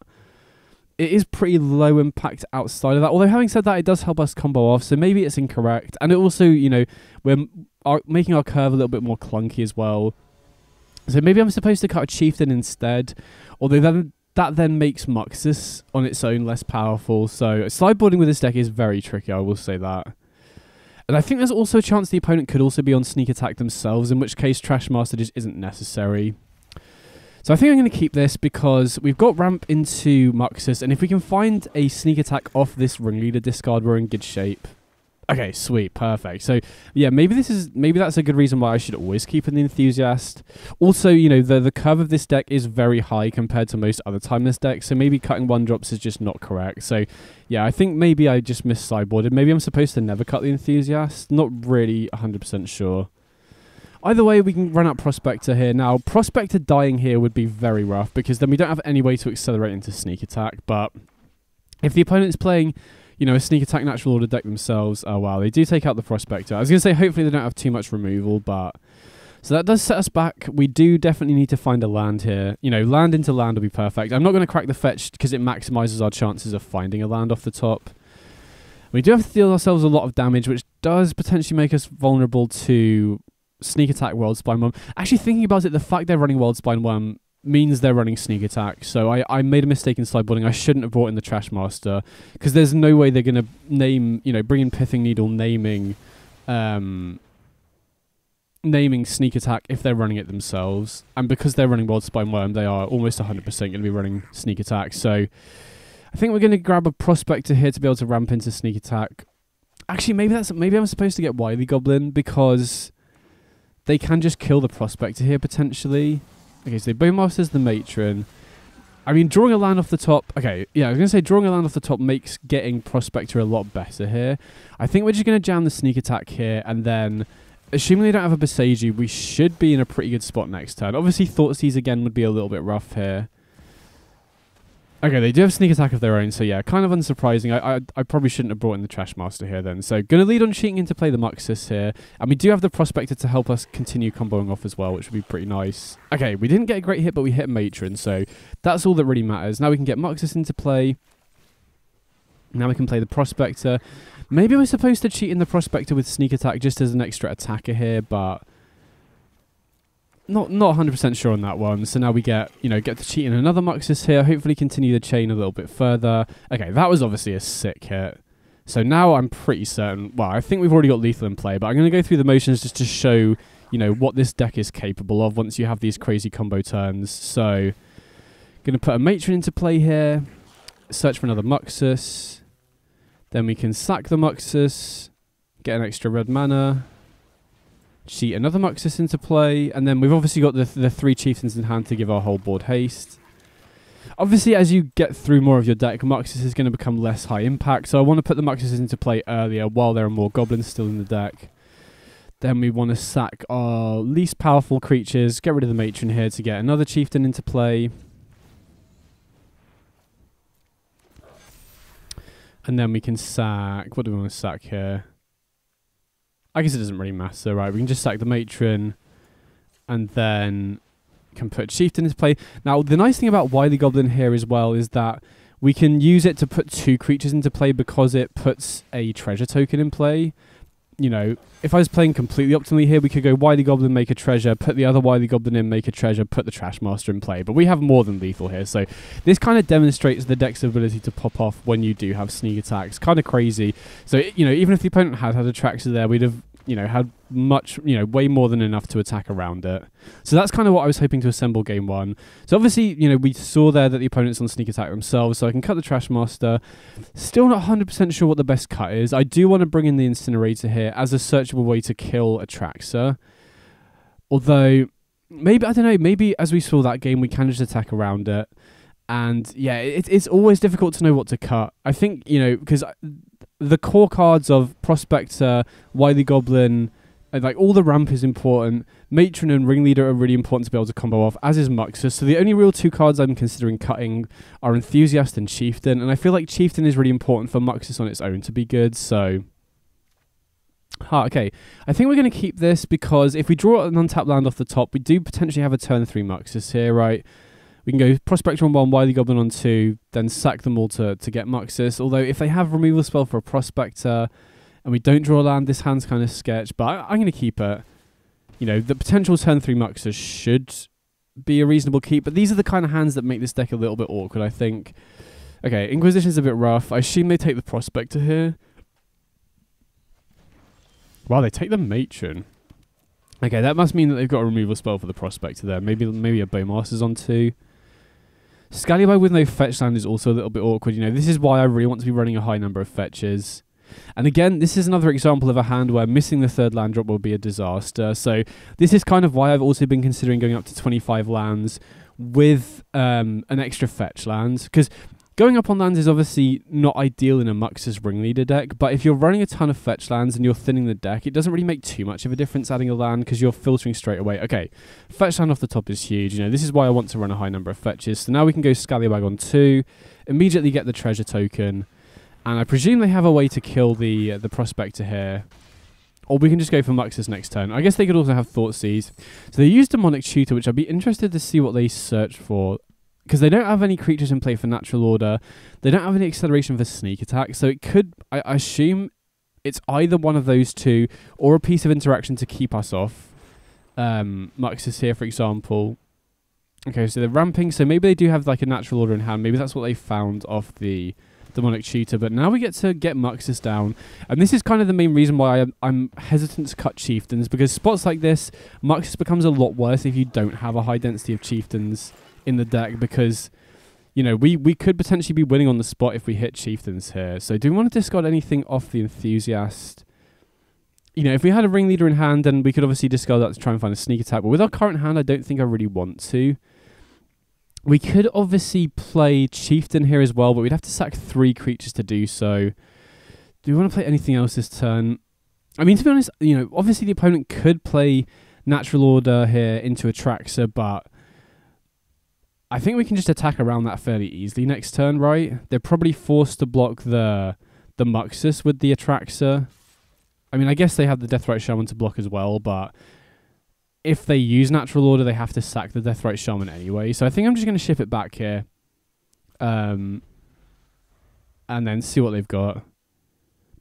it is pretty low impact outside of that. Although having said that, it does help us combo off, so maybe it's incorrect. And it also, you know, we're making our curve a little bit more clunky as well. So maybe I'm supposed to cut a Chieftain instead, although that then makes Muxus on its own less powerful. So sideboarding with this deck is very tricky, I will say that. And I think there's also a chance the opponent could also be on Sneak Attack themselves, in which case Trashmaster just isn't necessary. So I think I'm going to keep this because we've got ramp into Muxus, and if we can find a Sneak Attack off this Ringleader discard, we're in good shape. Okay, sweet, perfect. So yeah, maybe that's a good reason why I should always keep an Enthusiast. Also, you know, the curve of this deck is very high compared to most other timeless decks, so maybe cutting 1-drops is just not correct. So yeah, I think maybe I just mis-sideboarded. Maybe I'm supposed to never cut the Enthusiast. Not really 100% sure. Either way, we can run out Prospector here. Now, Prospector dying here would be very rough, because then we don't have any way to accelerate into Sneak Attack. But if the opponent's playing, you know, a Sneak Attack Natural Order deck themselves, oh wow, they do take out the Prospector. I was going to say, hopefully they don't have too much removal, but... So that does set us back. We do definitely need to find a land here. You know, land into land will be perfect. I'm not going to crack the fetch because it maximizes our chances of finding a land off the top. We do have to deal ourselves a lot of damage, which does potentially make us vulnerable to Sneak Attack, World Spine Worm. Actually, thinking about it, the fact they're running World Spine Worm means they're running Sneak Attack. So I made a mistake in sideboarding. I shouldn't have brought in the Trash Master, because there's no way they're going to name, you know, bring in Pithing Needle, naming Sneak Attack if they're running it themselves. And because they're running World Spine Worm, they are almost 100% going to be running Sneak Attack. So I think we're going to grab a Prospector here to be able to ramp into Sneak Attack. Actually, maybe I'm supposed to get Wily Goblin, because they can just kill the Prospector here potentially. Okay, so Bowmaster's the Matron. I mean, drawing a land off the top... Okay, yeah, I was going to say drawing a land off the top makes getting Prospector a lot better here. I think we're just going to jam the Sneak Attack here, and then... Assuming they don't have a Boseiju, we should be in a pretty good spot next turn. Obviously, Thoughtseize again would be a little bit rough here. Okay, they do have Sneak Attack of their own, so yeah, kind of unsurprising. I probably shouldn't have brought in the Trash Master here then. So, going to lead on cheating into play the Muxus here. And we do have the Prospector to help us continue comboing off as well, which would be pretty nice. Okay, we didn't get a great hit, but we hit a Matron, so that's all that really matters. Now we can get Muxus into play. Now we can play the Prospector. Maybe we're supposed to cheat in the Prospector with Sneak Attack just as an extra attacker here, but not 100% sure on that one. So now we get to cheat in another Muxus here, hopefully continue the chain a little bit further. Okay, that was obviously a sick hit. So now I'm pretty certain, well, I think we've already got Lethal in play, but I'm going to go through the motions just to show, you know, what this deck is capable of once you have these crazy combo turns. So, going to put a Matron into play here, search for another Muxus. Then we can sack the Muxus, get an extra red mana, cheat another Muxus into play, and then we've obviously got the 3 Chieftains in hand to give our whole board haste. Obviously, as you get through more of your deck, Muxus is going to become less high impact, so I want to put the Muxus into play earlier while there are more Goblins still in the deck. Then we want to sack our least powerful creatures, get rid of the Matron here to get another Chieftain into play. And then we can sack... What do we want to sack here? I guess it doesn't really matter, right? We can just sack the Matron. And then can put Chieftain into play. Now, the nice thing about Wily Goblin here as well is that we can use it to put 2 creatures into play because it puts a treasure token in play. You know, if I was playing completely optimally here, we could go Wily Goblin, make a treasure, put the other Wily Goblin in, make a treasure, put the Trash Master in play. But we have more than lethal here, so this kind of demonstrates the deck's ability to pop off when you do have Sneak Attacks. Kind of crazy. So, you know, even if the opponent had a Traxxas there, we'd have, you know, had much, you know, way more than enough to attack around it. So that's kind of what I was hoping to assemble game 1. So obviously, you know, we saw there that the opponent's on Sneak Attack themselves, so I can cut the Trash Master. Still not 100% sure what the best cut is. I do want to bring in the Incinerator here as a searchable way to kill a Traxxas. Although, maybe, I don't know, maybe as we saw that game, we can just attack around it. And yeah, it's always difficult to know what to cut. I think, you know, because the core cards of Prospector, Wily Goblin, like all the ramp is important. Matron and Ringleader are really important to be able to combo off, as is Muxus. So the only real 2 cards I'm considering cutting are Enthusiast and Chieftain. And I feel like Chieftain is really important for Muxus on its own to be good. So, okay. I think we're going to keep this because if we draw an untapped land off the top, we do potentially have a turn 3 Muxus here, right? We can go Prospector on 1, Wily Goblin on 2, then sack them all to get Muxus. Although if they have removal spell for a Prospector and we don't draw land, this hand's kind of sketch. But I'm going to keep it. You know, the potential turn 3 Muxus should be a reasonable keep. But these are the kind of hands that make this deck a little bit awkward, I think. Okay, Inquisition's a bit rough. I assume they take the Prospector here. Wow, they take the Matron. Okay, that must mean that they've got a removal spell for the Prospector there. Maybe a Bowmaster's on 2. Scallywag with no fetch land is also a little bit awkward. You know, this is why I really want to be running a high number of fetches. And again, this is another example of a hand where missing the 3rd land drop will be a disaster. So this is kind of why I've also been considering going up to 25 lands with an extra fetch land. Because Going up on lands is obviously not ideal in a Muxus Ringleader deck, but if you're running a ton of fetch lands and you're thinning the deck, it doesn't really make too much of a difference adding a land because you're filtering straight away. Okay, fetch land off the top is huge. You know, this is why I want to run a high number of fetches. So now we can go Scallywag on 2, immediately get the treasure token, and I presume they have a way to kill the Prospector here. Or we can just go for Muxus next turn. I guess they could also have Thoughtseize. So they used Demonic Tutor, which I'd be interested to see what they search for. Because they don't have any creatures in play for Natural Order. They don't have any acceleration for Sneak Attack. So it could, I assume, it's either one of those two or a piece of interaction to keep us off. Muxus here, for example. Okay, so they're ramping. So maybe they do have like a Natural Order in hand. Maybe that's what they found off the Demonic Tutor. But now we get to get Muxus down. And this is kind of the main reason why I'm hesitant to cut Chieftains. Because spots like this, Muxus becomes a lot worse if you don't have a high density of Chieftains in the deck, because you know we could potentially be winning on the spot if we hit Chieftains here. So do we want to discard anything off the Enthusiast? You know, if we had a Ringleader in hand, then we could obviously discard that to try and find a Sneak Attack, but with our current hand I don't think I really want to. We could obviously play Chieftain here as well, but we'd have to sack 3 creatures to do so. Do we want to play anything else this turn? I mean, to be honest, you know, obviously the opponent could play Natural Order here into Atraxa, but I think we can just attack around that fairly easily next turn, right? They're probably forced to block the Muxus with the Atraxa. I mean, I guess they have the Deathrite Shaman to block as well, but if they use Natural Order, they have to sack the Deathrite Shaman anyway. So I think I'm just going to ship it back here. And then see what they've got.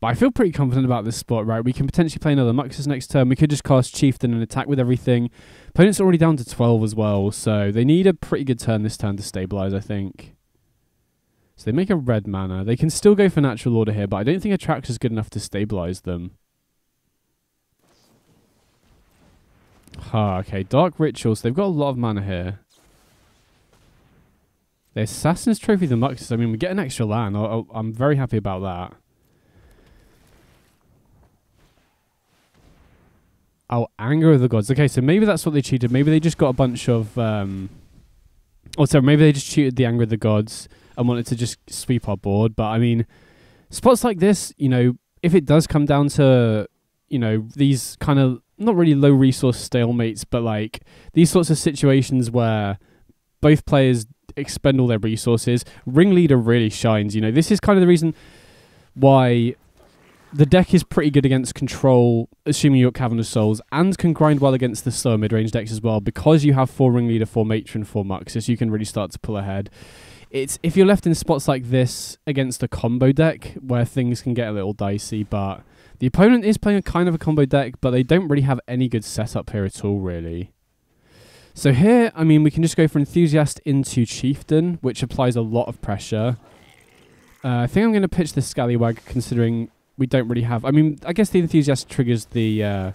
But I feel pretty confident about this spot, right? We can potentially play another Muxus next turn. We could just cast Chieftain and attack with everything. Opponent's already down to 12 as well, so they need a pretty good turn this turn to stabilize, I think. So they make a red mana. They can still go for Natural Order here, but I don't think Atraxa is good enough to stabilize them. Okay, Dark Rituals. They've got a lot of mana here. The Assassin's Trophy the Muxus. I mean, we get an extra land. I'm very happy about that. Oh, Anger of the Gods. Okay, so maybe that's what they cheated. Maybe they just got a bunch of... Oh, sorry, maybe they just cheated the Anger of the Gods and wanted to just sweep our board. But, I mean, spots like this, you know, if it does come down to, you know, these kind of, not really low resource stalemates, but, like, these sorts of situations where both players expend all their resources, Ringleader really shines. You know, this is kind of the reason why the deck is pretty good against control, assuming you're Cavern of Souls, and can grind well against the slower mid-range decks as well. Because you have 4 Ringleader, 4 Matron, 4 Muxus, you can really start to pull ahead. It's if you're left in spots like this against a combo deck, where things can get a little dicey, but the opponent is playing a kind of a combo deck, but they don't really have any good setup here at all, really. So here, I mean, we can just go for Enthusiast into Chieftain, which applies a lot of pressure. I think I'm going to pitch the Scallywag, considering we don't really have... I mean, I guess the Enthusiast triggers the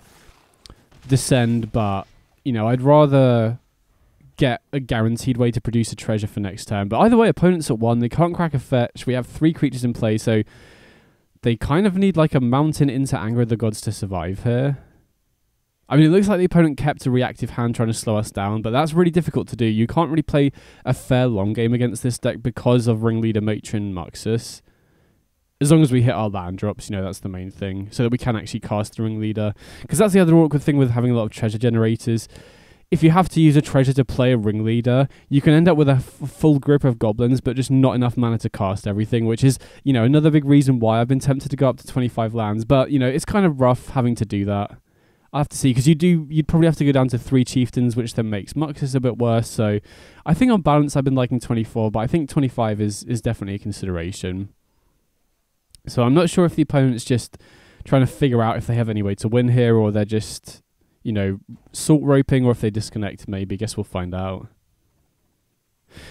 Descend, but, you know, I'd rather get a guaranteed way to produce a treasure for next turn. But either way, opponent's at 1. They can't crack a fetch. We have 3 creatures in play, so they kind of need like a mountain into Anger of the Gods to survive here. I mean, it looks like the opponent kept a reactive hand trying to slow us down, but that's really difficult to do. You can't really play a fair long game against this deck because of Ringleader, Matron, Muxus. As long as we hit our land drops, you know, that's the main thing, so that we can actually cast the Ringleader. Because that's the other awkward thing with having a lot of treasure generators. If you have to use a treasure to play a Ringleader, you can end up with a full grip of Goblins, but just not enough mana to cast everything, which is, you know, another big reason why I've been tempted to go up to 25 lands. But, you know, it's kind of rough having to do that. I have to see, because you'd probably have to go down to 3 Chieftains, which then makes Muxus a bit worse. So I think on balance I've been liking 24, but I think 25 is definitely a consideration. So I'm not sure if the opponent's just trying to figure out if they have any way to win here, or they're just, you know, salt roping, or if they disconnect maybe. Guess we'll find out.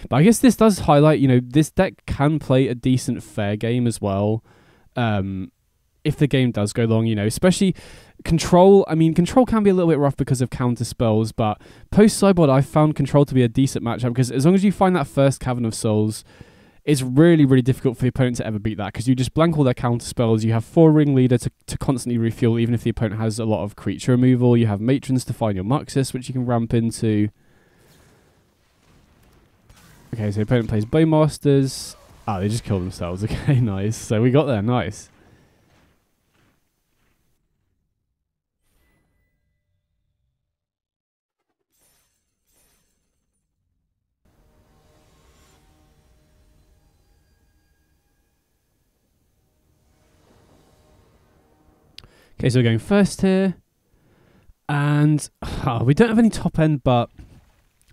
But I guess this does highlight, you know, this deck can play a decent fair game as well. If the game does go long, you know, especially Control. I mean, Control can be a little bit rough because of counter spells, but post-Sideboard I've found Control to be a decent matchup, because as long as you find that first Cavern of Souls, it's really, really difficult for the opponent to ever beat that, because you just blank all their counter spells. You have 4 Ringleader to constantly refuel, even if the opponent has a lot of creature removal. You have Matrons to find your Muxus, which you can ramp into. Okay, so the opponent plays Bowmasters. Ah, they just killed themselves. Okay, nice. So we got there. Nice. Okay, so we're going first here. And we don't have any top end, but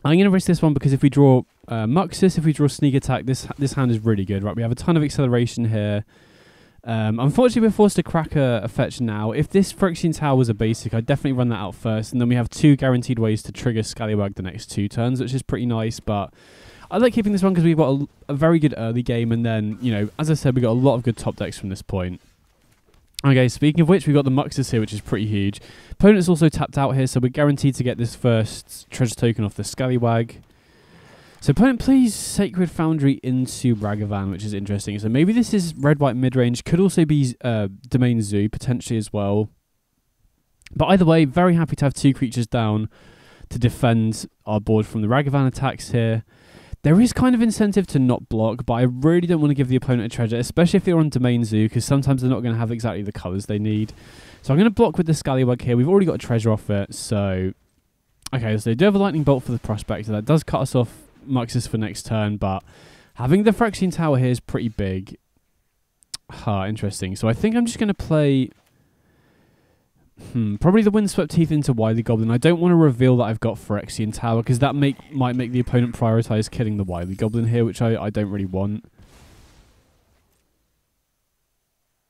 I'm going to risk this one because if we draw Muxus, if we draw Sneak Attack, this hand is really good, right? We have a ton of acceleration here. Unfortunately, we're forced to crack a fetch now. If this Phyrexian Tower was a basic, I'd definitely run that out first, and then we have 2 guaranteed ways to trigger Scallywag the next 2 turns, which is pretty nice, but I like keeping this one because we've got a very good early game, and then, you know, as I said, we got a lot of good top decks from this point. Okay, speaking of which, we've got the Muxus here, which is pretty huge. Opponent's also tapped out here, so we're guaranteed to get this first treasure token off the Scallywag. So opponent plays Sacred Foundry into Ragavan, which is interesting. So maybe this is red-white mid-range. Could also be Domain Zoo, potentially as well. But either way, very happy to have 2 creatures down to defend our board from the Ragavan attacks here. There is kind of incentive to not block, but I really don't want to give the opponent a treasure, especially if they're on Domain Zoo, because sometimes they're not going to have exactly the colours they need. So I'm going to block with the Scallywag here. We've already got a treasure off it, so... Okay, so they do have a Lightning Bolt for the Prospector. That does cut us off Muxus for next turn, but having the Phyrexian Tower here is pretty big. Interesting. So I think I'm just going to play... probably the Windswept Teeth into Wily Goblin. I don't want to reveal that I've got Phyrexian Tower, because that might make the opponent prioritise killing the Wily Goblin here, which I don't really want.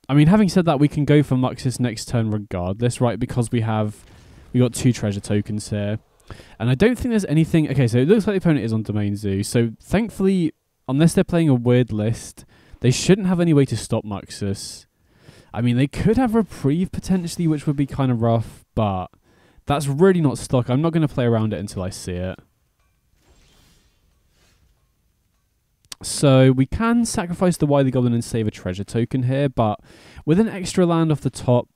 I mean, having said that, we can go for Muxus next turn regardless, right? Because we got 2 treasure tokens here. And I don't think there's anything... Okay, so it looks like the opponent is on Domain Zoo. So thankfully, unless they're playing a weird list, they shouldn't have any way to stop Muxus. I mean, they could have Reprieve potentially, which would be kind of rough, but that's really not stock. I'm not going to play around it until I see it. So we can sacrifice the Wily Goblin and save a treasure token here, but with an extra land off the top,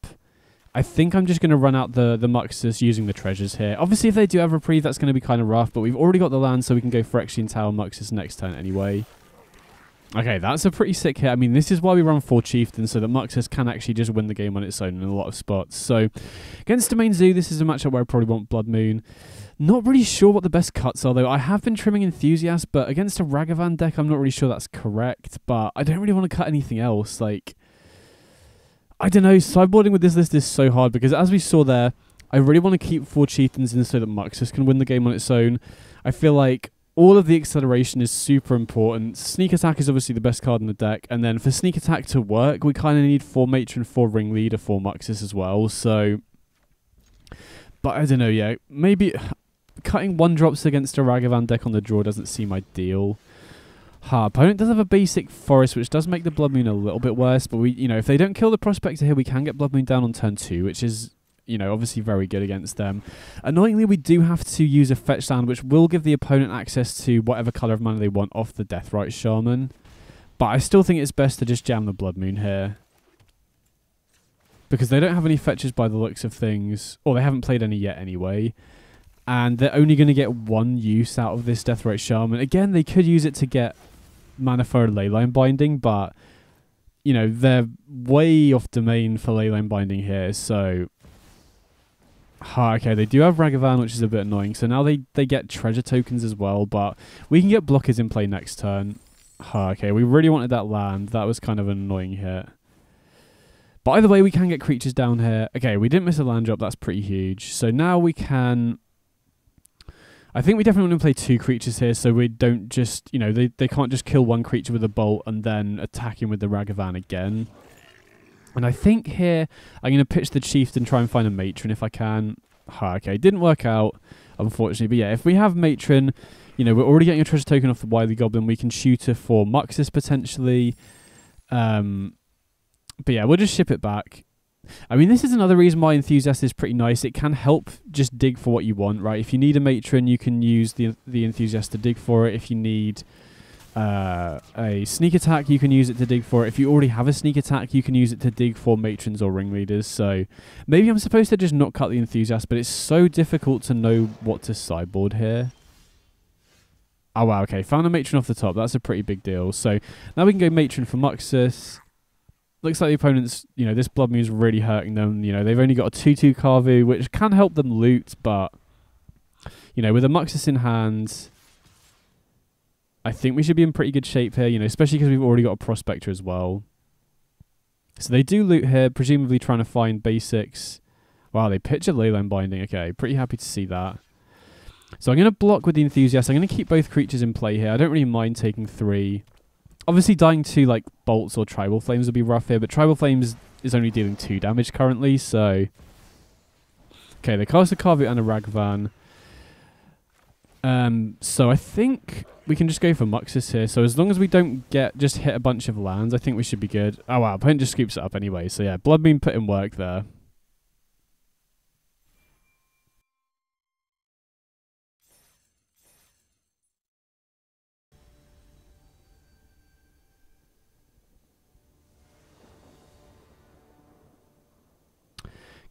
I think I'm just going to run out the Muxus using the treasures here. Obviously, if they do have Reprieve, that's going to be kind of rough, but we've already got the land, so we can go Phyrexian Tower Muxus next turn anyway. Okay, that's a pretty sick hit. I mean, this is why we run 4 Chieftains, so that Muxus can actually just win the game on its own in a lot of spots. So, against Domain Zoo, this is a matchup where I probably want Blood Moon. Not really sure what the best cuts are, though. I have been trimming Enthusiast, but against a Ragavan deck, I'm not really sure that's correct. But I don't really want to cut anything else. Like, I don't know. Sideboarding with this list is so hard, because as we saw there, I really want to keep 4 Chieftains in so that Muxus can win the game on its own. I feel like all of the acceleration is super important. Sneak Attack is obviously the best card in the deck. And then for Sneak Attack to work, we kind of need 4 Matron, 4 Ringleader, 4 Muxus as well. So, but I don't know, yeah. Maybe cutting 1-drops against a Ragavan deck on the draw doesn't seem ideal. Opponent does have a basic Forest, which does make the Blood Moon a little bit worse. But we, if they don't kill the Prospector here, we can get Blood Moon down on turn 2, which is... obviously very good against them. Annoyingly, we do have to use a fetch land, which will give the opponent access to whatever colour of mana they want off the Deathrite Shaman. But I still think it's best to just jam the Blood Moon here, because they don't have any fetches by the looks of things, or they haven't played any yet anyway. And they're only going to get 1 use out of this Deathrite Shaman. Again, they could use it to get mana for a Leyline Binding, but, they're way off domain for Leyline Binding here, so... okay, they do have Ragavan, which is a bit annoying. So now they get treasure tokens as well, but we can get blockers in play next turn. Okay, we really wanted that land. That was kind of an annoying hit. But either way, we can get creatures down here. Okay, we didn't miss a land drop. That's pretty huge. So now we can... I think we definitely want to play 2 creatures here, so we don't just... they can't just kill 1 creature with a bolt and then attack him with the Ragavan again. And I think here, I'm going to pitch the Chieftain and try and find a Matron if I can. Okay, didn't work out, unfortunately. But yeah, if we have Matron, we're already getting a treasure token off the Wily Goblin. We can shoot her for Muxus potentially. But yeah, we'll just ship it back. I mean, this is another reason why Enthusiast is pretty nice. It can help just dig for what you want, right? If you need a Matron, you can use the Enthusiast to dig for it. If you need... a Sneak Attack, you can use it to dig for it. If you already have a Sneak Attack, you can use it to dig for Matrons or Ringleaders. So maybe I'm supposed to just not cut the Enthusiast, but it's so difficult to know what to sideboard here. Oh, wow, okay. Found a Matron off the top. That's a pretty big deal. So now we can go Matron for Muxus. Looks like the opponents, this Blood Moon's really hurting them. They've only got a 2/2 Carvu, which can help them loot, but, with a Muxus in hand, I think we should be in pretty good shape here, especially because we've already got a Prospector as well. So they do loot here, presumably trying to find basics. Wow, they pitch a Leyline Binding. Okay, pretty happy to see that. So I'm going to block with the Enthusiast. I'm going to keep both creatures in play here. I don't really mind taking 3. Obviously, dying to like Bolts or Tribal Flames would be rough here, but Tribal Flames is only dealing 2 damage currently, so... Okay, they cast a Carvu and a Ragavan. So I think we can just go for Muxus here. So as long as we don't just hit a bunch of lands, I think we should be good. Oh wow, opponent just scoops it up anyway. So yeah, Blood Moon put in work there.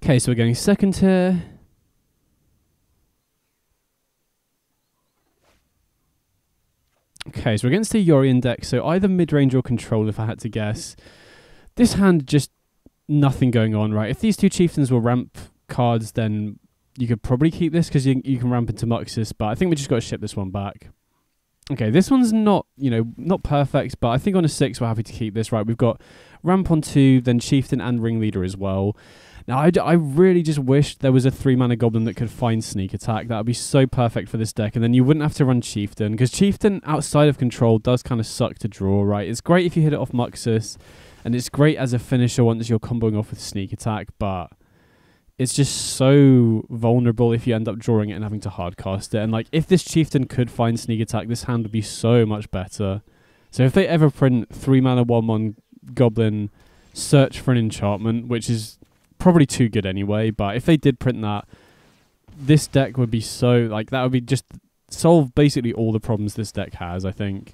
Okay, so we're going second here. Okay, so we're against the Yorion deck, so either mid-range or control if I had to guess. This hand, just nothing going on, right? If these 2 chieftains were ramp cards, then you could probably keep this because you can ramp into Muxus, but I think we just got to ship this one back. Okay, this one's not, not perfect, but I think on a 6 we're happy to keep this, right? We've got ramp on 2, then chieftain and ringleader as well. Now, I really just wish there was a 3-mana goblin that could find sneak attack. That would be so perfect for this deck, and then you wouldn't have to run chieftain, because chieftain outside of control does kind of suck to draw, right? It's great if you hit it off Muxus, and it's great as a finisher once you're comboing off with sneak attack, but it's just so vulnerable if you end up drawing it and having to hardcast it. And like, if this chieftain could find sneak attack, this hand would be so much better. So if they ever print 3-mana 1/1 goblin, search for an enchantment, which is probably too good anyway, but if they did print that, this deck would be so, like, that would be just solve basically all the problems this deck has, I think.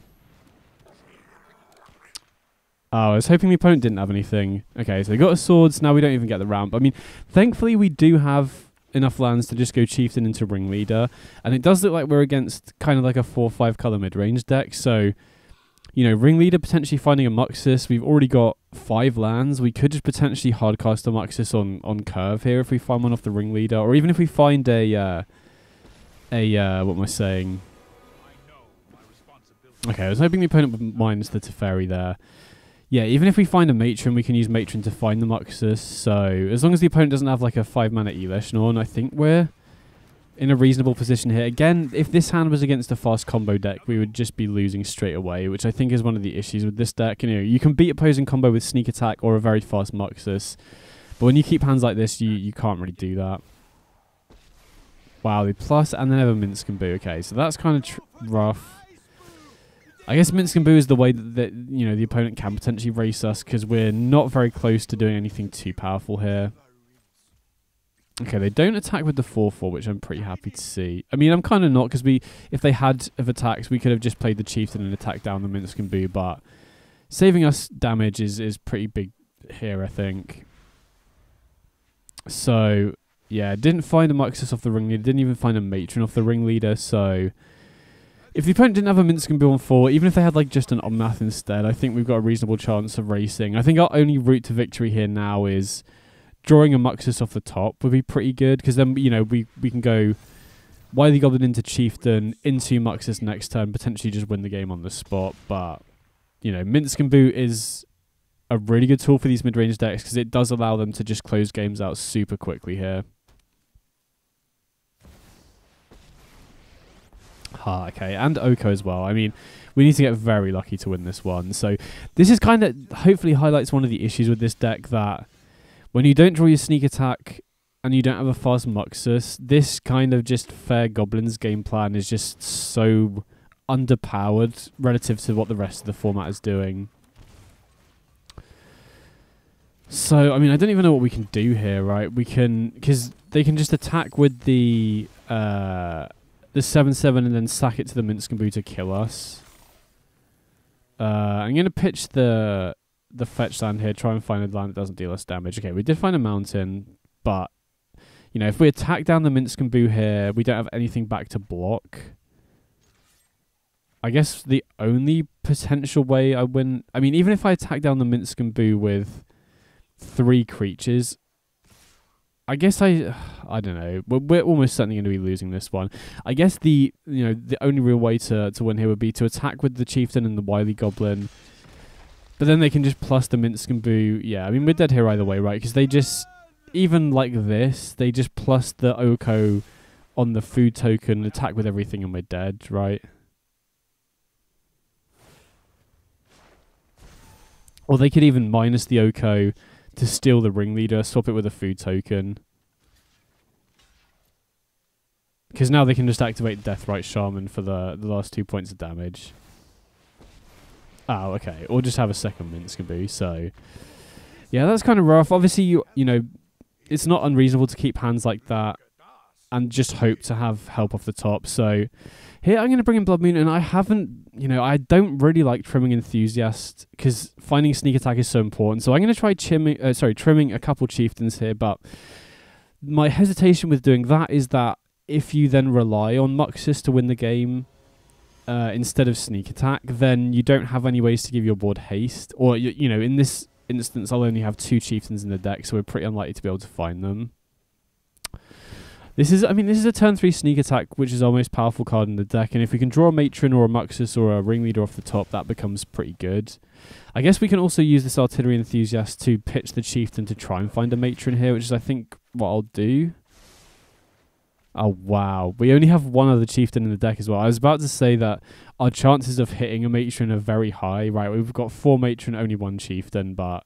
Oh, I was hoping the opponent didn't have anything. Okay, so they got a swords, now we don't even get the ramp. I mean, thankfully we do have enough lands to just go chieftain into ringleader, and it does look like we're against kind of like a 4/5 color mid-range deck, so ringleader potentially finding a Muxus. We've already got 5 lands. We could just potentially hardcast a Muxus on curve here if we find one off the ringleader, or even if we find what am I saying? Okay, I was hoping the opponent would minus the Teferi there. Yeah, even if we find a Matron, we can use Matron to find the Muxus. So as long as the opponent doesn't have like a 5-mana Elish on, I think we're in a reasonable position here. Again, if this hand was against a fast combo deck, we would just be losing straight away, which I think is one of the issues with this deck. You can beat opposing combo with sneak attack or a very fast Muxus, but when you keep hands like this, you can't really do that. Wow, they plus and then have a Minsc and Boo. Okay, so that's kind of rough. I guess Minsc and Boo is the way that the opponent can potentially race us, because we're not very close to doing anything too powerful here. Okay, they don't attack with the 4/4, which I'm pretty happy to see. I mean, I'm kind of not, because if they had of attacks, we could have just played the chieftain and attacked down the Minsc and Boo, but saving us damage is pretty big here, I think. So, yeah, didn't find a Muxus off the ringleader, didn't even find a Matron off the ringleader, so if the opponent didn't have a Minsc and Boo on 4, even if they had like just an Omnath instead, I think we've got a reasonable chance of racing. I think our only route to victory here now is drawing a Muxus off the top would be pretty good, because then, we can go Wily Goblin into Chieftain, into Muxus next turn, potentially just win the game on the spot. But, Minsc and Boo is a really good tool for these mid-range decks, because it does allow them to just close games out super quickly here. Okay, and Oko as well. I mean, we need to get very lucky to win this one. So this is kind of, hopefully highlights one of the issues with this deck, that when you don't draw your sneak attack and you don't have a fast Muxus, this kind of just fair Goblins game plan is just so underpowered relative to what the rest of the format is doing. So, I mean, I don't even know what we can do here, right? We can, because they can just attack with the 7/7 and then sack it to the Minsc and Boo to kill us. I'm going to pitch the fetch land here, try and find a land that doesn't deal us damage. Okay, we did find a mountain, but, if we attack down the Minsc and Boo here, we don't have anything back to block. I guess the only potential way I win... I mean, even if I attack down the Minsk and Boo with 3 creatures, I guess I don't know. We're almost certainly going to be losing this one. I guess the only real way to win here would be to attack with the Chieftain and the Wily Goblin. But then they can just plus the Minsk and Boo. Yeah, I mean, we're dead here either way, right? Because they just... Even like this, they just plus the Oko on the food token, attack with everything, and we're dead, right? Or they could even minus the Oko to steal the Ringleader, swap it with a food token. Because now they can just activate Deathrite Shaman for the last 2 points of damage. Oh, okay. Or just have a second Minskaboo. So, yeah, that's kind of rough. Obviously, you know, it's not unreasonable to keep hands like that and just hope to have help off the top. So here I'm going to bring in Blood Moon, and I haven't, I don't really like trimming Enthusiast because finding Sneak Attack is so important. So I'm going to try trimming a couple Chieftains here, but my hesitation with doing that is that if you then rely on Muxus to win the game instead of Sneak Attack, then you don't have any ways to give your board haste. Or, in this instance, I'll only have 2 Chieftains in the deck, so we're pretty unlikely to be able to find them. This is a turn 3 Sneak Attack, which is our most powerful card in the deck, and if we can draw a Matron or a Muxus or a Ringleader off the top, that becomes pretty good. I guess we can also use this Artillery Enthusiast to pitch the Chieftain to try and find a Matron here, which is, I think, what I'll do. Oh, wow. We only have one other Chieftain in the deck as well. I was about to say that our chances of hitting a Matron are very high, right? We've got 4 Matron, only 1 Chieftain, but...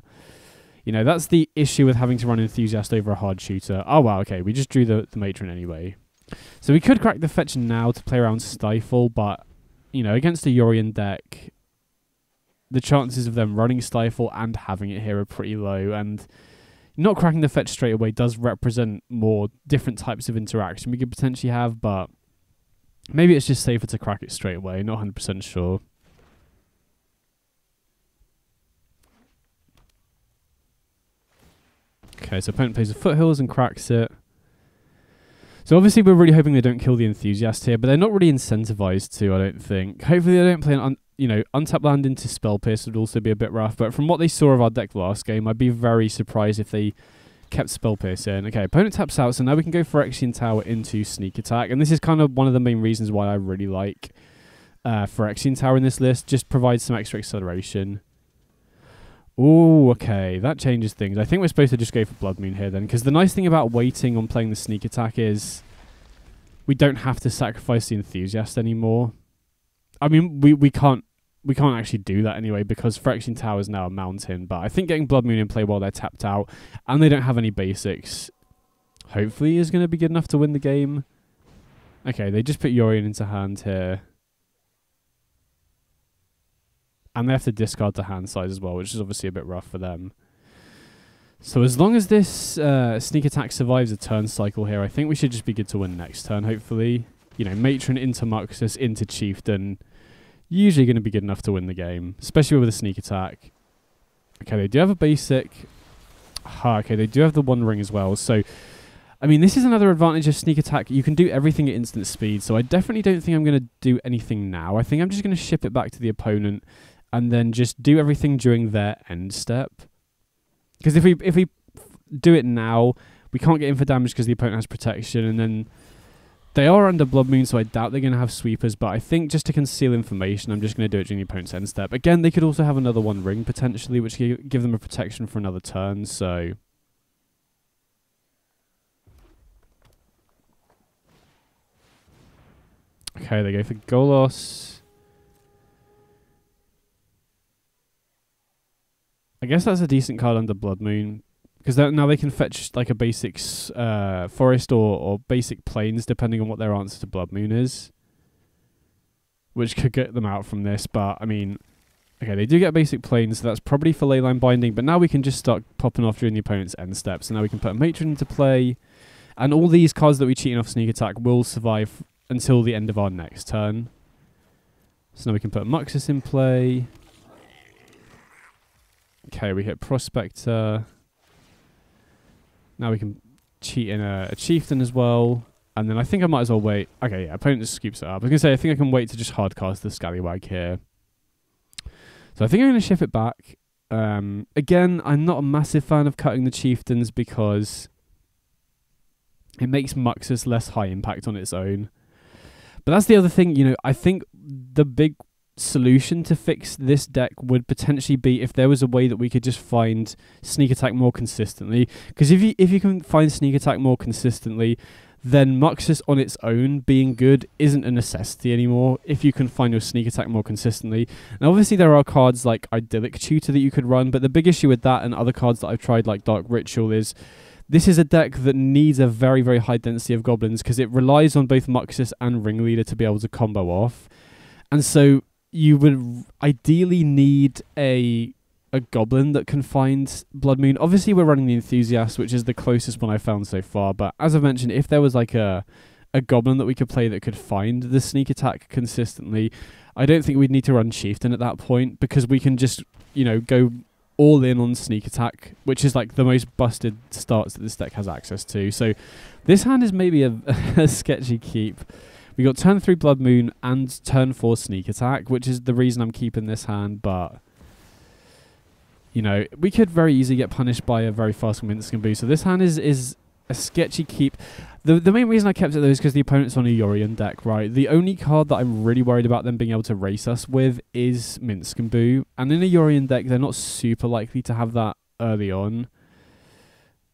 that's the issue with having to run Enthusiast over a hard shooter. Oh, wow, okay, we just drew the Matron anyway. So we could crack the fetch now to play around Stifle, but, against a Yorion deck, the chances of them running Stifle and having it here are pretty low, and not cracking the fetch straight away does represent more different types of interaction we could potentially have, but maybe it's just safer to crack it straight away, not 100% sure. Okay, so opponent plays the Foothills and cracks it. So obviously we're really hoping they don't kill the Enthusiast here, but they're not really incentivized to, I don't think. Hopefully they don't play an untap land into Spell Pierce would also be a bit rough, but from what they saw of our deck last game, I'd be very surprised if they kept Spell Pierce in. Okay, opponent taps out, so now we can go Phyrexian Tower into Sneak Attack, and this is kind of one of the main reasons why I really like Phyrexian Tower in this list, just provides some extra acceleration. Oh, okay, that changes things. I think we're supposed to just go for Blood Moon here then, because the nice thing about waiting on playing the Sneak Attack is we don't have to sacrifice the Enthusiast anymore. I mean, we can't actually do that anyway, because Phyrexian Tower is now a mountain, but I think getting Blood Moon in play while they're tapped out, and they don't have any basics, hopefully is going to be good enough to win the game. Okay, they just put Yorion into hand here. And they have to discard the hand size as well, which is obviously a bit rough for them. So as long as this Sneak Attack survives a turn cycle here, I think we should just be good to win next turn, hopefully. Matron into Muxus, into Chieftain. Usually going to be good enough to win the game, especially with a Sneak Attack. Okay, they do have a basic. Okay, they do have the One Ring as well. So, I mean, this is another advantage of Sneak Attack. You can do everything at instant speed, so I definitely don't think I'm going to do anything now. I think I'm just going to ship it back to the opponent and then just do everything during their end step. Because if we do it now, we can't get in for damage because the opponent has protection, and then they are under Blood Moon, so I doubt they're going to have sweepers, but I think just to conceal information, I'm just going to do it during the opponent's end step. Again, they could also have another One Ring, potentially, which could give them a protection for another turn, so... Okay, they go for Golos. I guess that's a decent card under Blood Moon, because now they can fetch like a basic forest or basic plains, depending on what their answer to Blood Moon is, which could get them out from this. But I mean, okay, they do get basic plains, so that's probably for Leyline Binding. But now we can just start popping off during the opponent's end step. So now we can put a Matron into play, and all these cards that we cheat off Sneak Attack will survive until the end of our next turn. So now we can put Muxus in play. Okay, we hit Prospector. Now we can cheat in a Chieftain as well. And then I think I might as well wait. Okay, yeah, opponent just scoops it up. I was going to say, I think I can wait to just hardcast the Scallywag here. So I think I'm going to ship it back. Again, I'm not a massive fan of cutting the Chieftains because it makes Muxus less high impact on its own. But that's the other thing, you know, I think the big solution to fix this deck would potentially be if there was a way that we could just find sneak attack more consistently. Because if you can find sneak attack more consistently, then Muxus on its own being good isn't a necessity anymore if you can find your sneak attack more consistently. Now obviously there are cards like Idyllic Tutor that you could run, but the big issue with that and other cards that I've tried like Dark Ritual is this is a deck that needs a very, very high density of goblins because it relies on both Muxus and Ringleader to be able to combo off. And so you would ideally need a goblin that can find Blood Moon. Obviously, we're running the Enthusiast, which is the closest one I've found so far. But as I mentioned, if there was like a goblin that we could play that could find the sneak attack consistently, I don't think we'd need to run Chieftain at that point because we can just, you know, go all in on sneak attack, which is like the most busted starts that this deck has access to. So this hand is maybe a sketchy keep. We got turn 3 Blood Moon and turn 4 sneak attack, which is the reason I'm keeping this hand, but you know, we could very easily get punished by a very fast Minsc & Boo. So this hand is a sketchy keep. The main reason I kept it though is because the opponent's on a Yorion deck, right? The only card that I'm really worried about them being able to race us with is Minsc & Boo. And in a Yorion deck, they're not super likely to have that early on.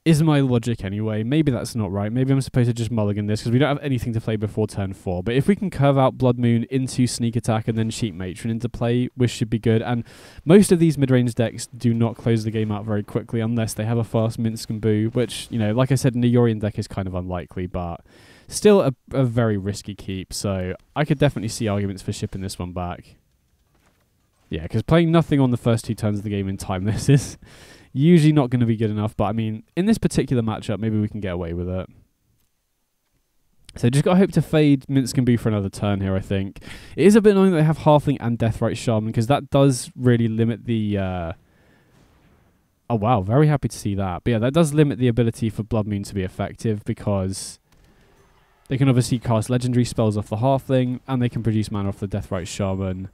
Is my logic anyway. Maybe that's not right. Maybe I'm supposed to just mulligan this because we don't have anything to play before turn 4. But if we can curve out Blood Moon into Sneak Attack and then Cheap Matron into play, we should be good. And most of these mid-range decks do not close the game out very quickly unless they have a fast Minsc & Boo, which, you know, like I said, in the Yorion deck is kind of unlikely, but still a very risky keep. So I could definitely see arguments for shipping this one back. Yeah, because playing nothing on the first 2 turns of the game in Timeless is usually not going to be good enough, but I mean, in this particular matchup, maybe we can get away with it. So just got to hope to fade Minsc & Boo for another turn here, I think. It is a bit annoying that they have Halfling and Deathrite Shaman, because that does really limit the... Oh wow, very happy to see that. But yeah, that does limit the ability for Blood Moon to be effective, because they can obviously cast legendary spells off the Halfling, and they can produce mana off the Deathrite Shaman.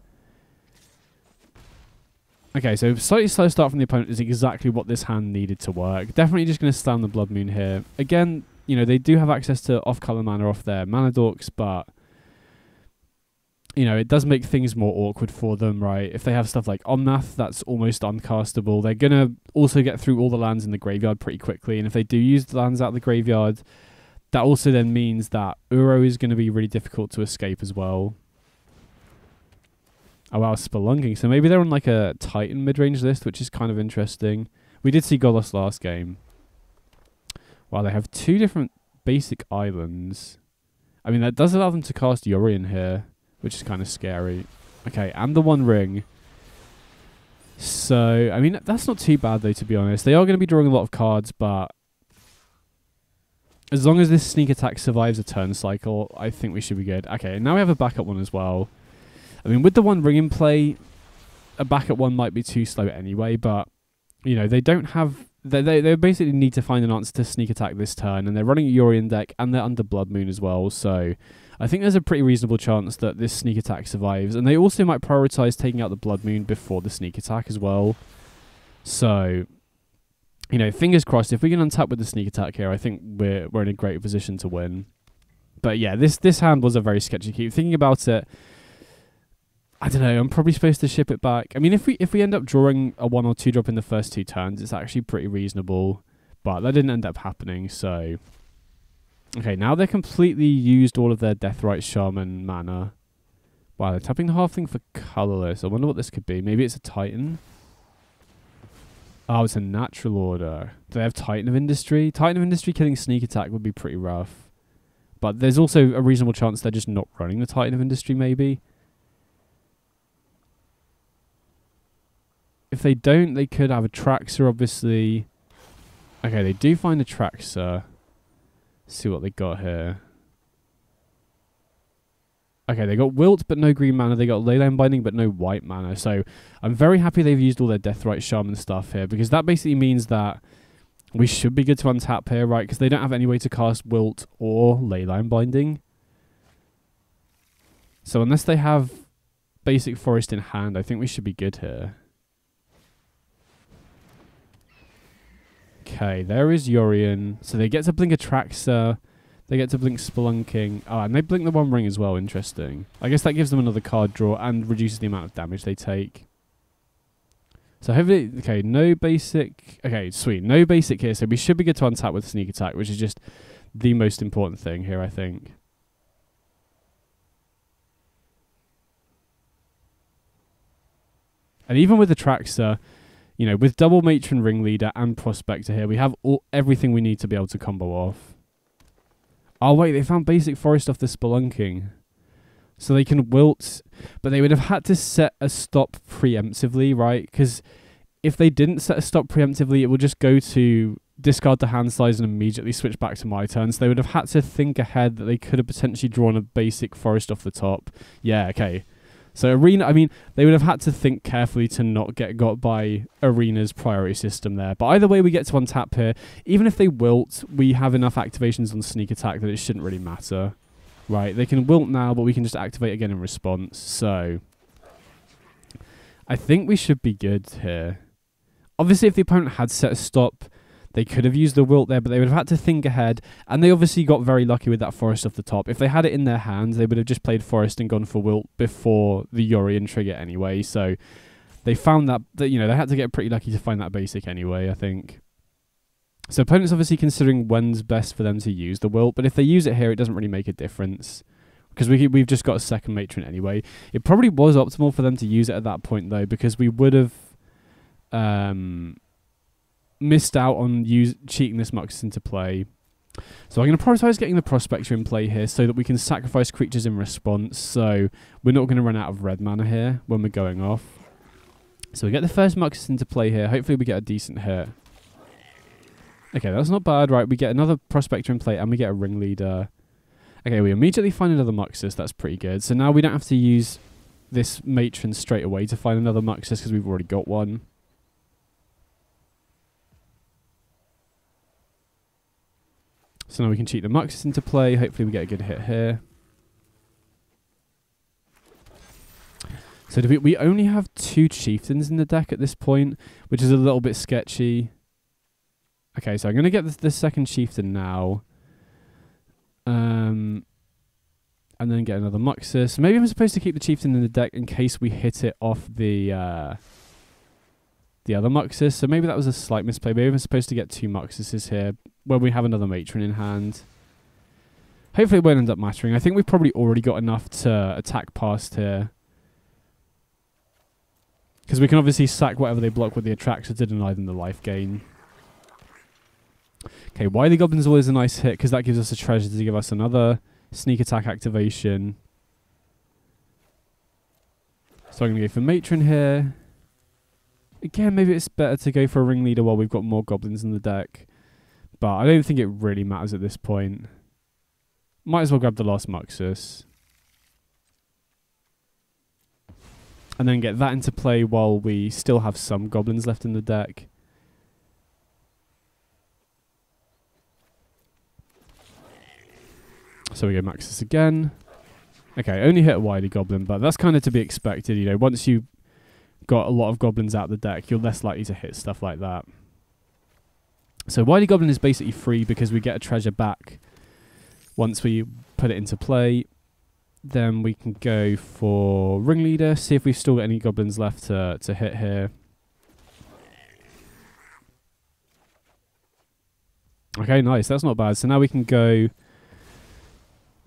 Okay, so slightly slow start from the opponent is exactly what this hand needed to work. Definitely just going to stand the Blood Moon here. Again, you know, they do have access to off-color mana off their mana dorks, but, you know, it does make things more awkward for them, right? If they have stuff like Omnath, that's almost uncastable. They're going to also get through all the lands in the graveyard pretty quickly, and if they do use the lands out of the graveyard, that also then means that Uro is going to be really difficult to escape as well. Oh wow, Spelunking. So maybe they're on like a Titan mid-range list, which is kind of interesting. We did see Golos last game. Wow, they have 2 different basic islands. I mean, that does allow them to cast Yorion here, which is kind of scary. Okay, and the One Ring. So, I mean, that's not too bad though, to be honest. They are going to be drawing a lot of cards, but as long as this sneak attack survives a turn cycle, I think we should be good. Okay, now we have a backup one as well. I mean, with the One Ring in play, a backup one might be too slow anyway, but, you know, they don't have... They basically need to find an answer to sneak attack this turn, and they're running a Yorion deck, and they're under Blood Moon as well, so I think there's a pretty reasonable chance that this sneak attack survives, and they also might prioritize taking out the Blood Moon before the sneak attack as well. So, you know, fingers crossed, if we can untap with the sneak attack here, I think we're in a great position to win. But yeah, this hand was a very sketchy keep. Thinking about it, I don't know, I'm probably supposed to ship it back. I mean, if we end up drawing a 1 or 2 drop in the first 2 turns, it's actually pretty reasonable. But that didn't end up happening, so... Okay, now they're completely used all of their Deathrite Shaman mana. Wow, they're tapping the Halfling for colourless. I wonder what this could be. Maybe it's a Titan? Oh, it's a natural order. Do they have Titan of Industry? Titan of Industry killing Sneak Attack would be pretty rough. But there's also a reasonable chance they're just not running the Titan of Industry, maybe. If they don't, they could have a Traxxer, obviously. Okay, they do find a Traxxer. Let's see what they got here. Okay, they got Wilt, but no green mana. They got Leyline Binding, but no white mana. So I'm very happy they've used all their Deathrite Shaman stuff here, because that basically means that We should be good to untap here, right? Because they don't have any way to cast Wilt or Leyline Binding. So unless they have Basic Forest in hand, I think we should be good here. Okay, there is Yorion. So they get to blink Atraxa. They get to blink Spelunking. Oh, and they blink the One Ring as well. Interesting. I guess that gives them another card draw and reduces the amount of damage they take. So hopefully, okay, no basic. Okay, sweet. No basic here. So we should be good to untap with Sneak Attack, which is just the most important thing here, I think. And even with Atraxa, you know, with double Matron Ringleader and Prospector here, we have everything we need to be able to combo off. Oh, wait, they found Basic Forest off the Spelunking. So they can wilt, but they would have had to set a stop preemptively, right? Because if they didn't set a stop preemptively, it would just go to discard the hand size and immediately switch back to my turn. So they would have had to think ahead that they could have potentially drawn a Basic Forest off the top. Yeah, okay. So Arena, I mean, they would have had to think carefully to not get got by Arena's priority system there. But either way, we get to untap here. Even if they wilt, we have enough activations on Sneak Attack that it shouldn't really matter. Right, they can wilt now, but we can just activate again in response. So I think we should be good here. Obviously, if the opponent had set a stop, they could have used the wilt there, but they would have had to think ahead. And they obviously got very lucky with that forest off the top. If they had it in their hands, they would have just played forest and gone for wilt before the Yorion trigger anyway. So they found that you know, they had to get pretty lucky to find that basic anyway, I think. So opponents obviously considering when's best for them to use the wilt, but if they use it here, it doesn't really make a difference because we've just got a second matron anyway. It probably was optimal for them to use it at that point though, because we would have missed out on cheating this Muxus into play. So I'm going to prioritize getting the Prospector in play here so that we can sacrifice creatures in response. So we're not going to run out of red mana here when we're going off. So we get the first Muxus into play here. Hopefully we get a decent hit. Okay, that's not bad, right? We get another Prospector in play and we get a Ringleader. Okay, we immediately find another Muxus. That's pretty good. So now we don't have to use this Matron straight away to find another Muxus because we've already got one. So now we can cheat the Muxus into play. Hopefully we get a good hit here. So we only have 2 Chieftains in the deck at this point, which is a little bit sketchy. Okay, so I'm going to get the second Chieftain now. And then get another Muxus. Maybe I'm supposed to keep the Chieftain in the deck in case we hit it off the other Muxus. So maybe that was a slight misplay. Maybe I'm supposed to get 2 Muxuses here when we have another Matron in hand. Hopefully it won't end up mattering. I think we've probably already got enough to attack past here. Because we can obviously sack whatever they block with the Atraxa to deny them the life gain. Okay, Wily Goblin's always a nice hit because that gives us a treasure to give us another Sneak Attack activation. So I'm going to go for Matron here. Again, maybe it's better to go for a Ringleader while we've got more Goblins in the deck. But I don't think it really matters at this point. Might as well grab the last Muxus. And then get that into play while we still have some Goblins left in the deck. So we go Muxus again. Okay, only hit a Wily Goblin, but that's kind of to be expected. You know, once you got a lot of Goblins out the deck, you're less likely to hit stuff like that. So Wily Goblin is basically free because we get a treasure back once we put it into play. Then we can go for Ringleader, see if we've still got any Goblins left to hit here. Okay, nice. That's not bad. So now we can go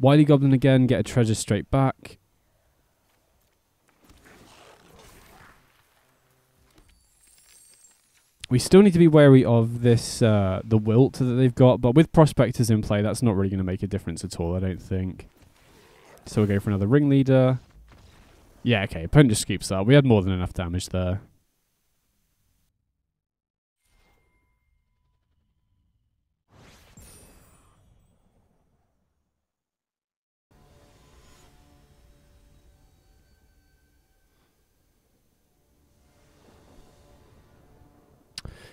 Wily Goblin again, get a treasure straight back. We still need to be wary of this, the wilt that they've got, but with Prospectors in play, that's not really going to make a difference at all, I don't think. So we'll go for another Ringleader. Yeah, okay, opponent just scoops up. We had more than enough damage there.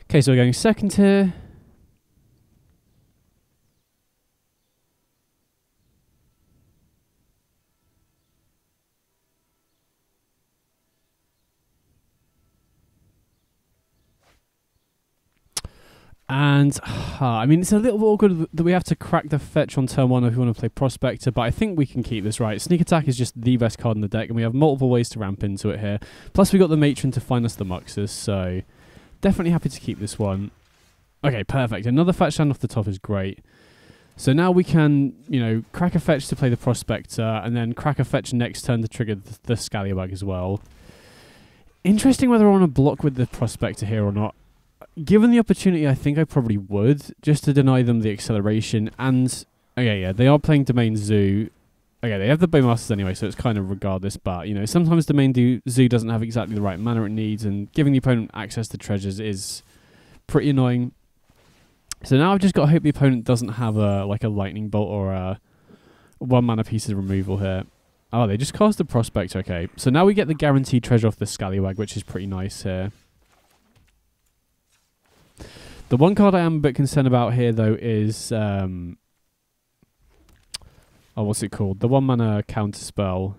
Okay, so we're going second here. And, I mean, it's a little awkward that we have to crack the fetch on turn 1 if we want to play Prospector, but I think we can keep this right. Sneak Attack is just the best card in the deck, and we have multiple ways to ramp into it here. Plus, we got the Matron to find us the Muxus, so definitely happy to keep this one. Okay, perfect. Another fetch land off the top is great. So now we can, you know, crack a fetch to play the Prospector, and then crack a fetch next turn to trigger the Scallywag as well. Interesting whether I want to block with the Prospector here or not. Given the opportunity, I think I probably would, just to deny them the acceleration. And, okay, yeah, they are playing Domain Zoo. Okay, they have the Bowmasters anyway, so it's kind of regardless. But, you know, sometimes Domain Zoo doesn't have exactly the right mana it needs, and giving the opponent access to treasures is pretty annoying. So now I've just got to hope the opponent doesn't have a Lightning Bolt or a 1 mana piece of removal here. Oh, they just cast the Prospector, okay. So now we get the guaranteed treasure off the Scallywag, which is pretty nice here. The one card I am a bit concerned about here, though, is... oh, what's it called? The 1 mana counterspell.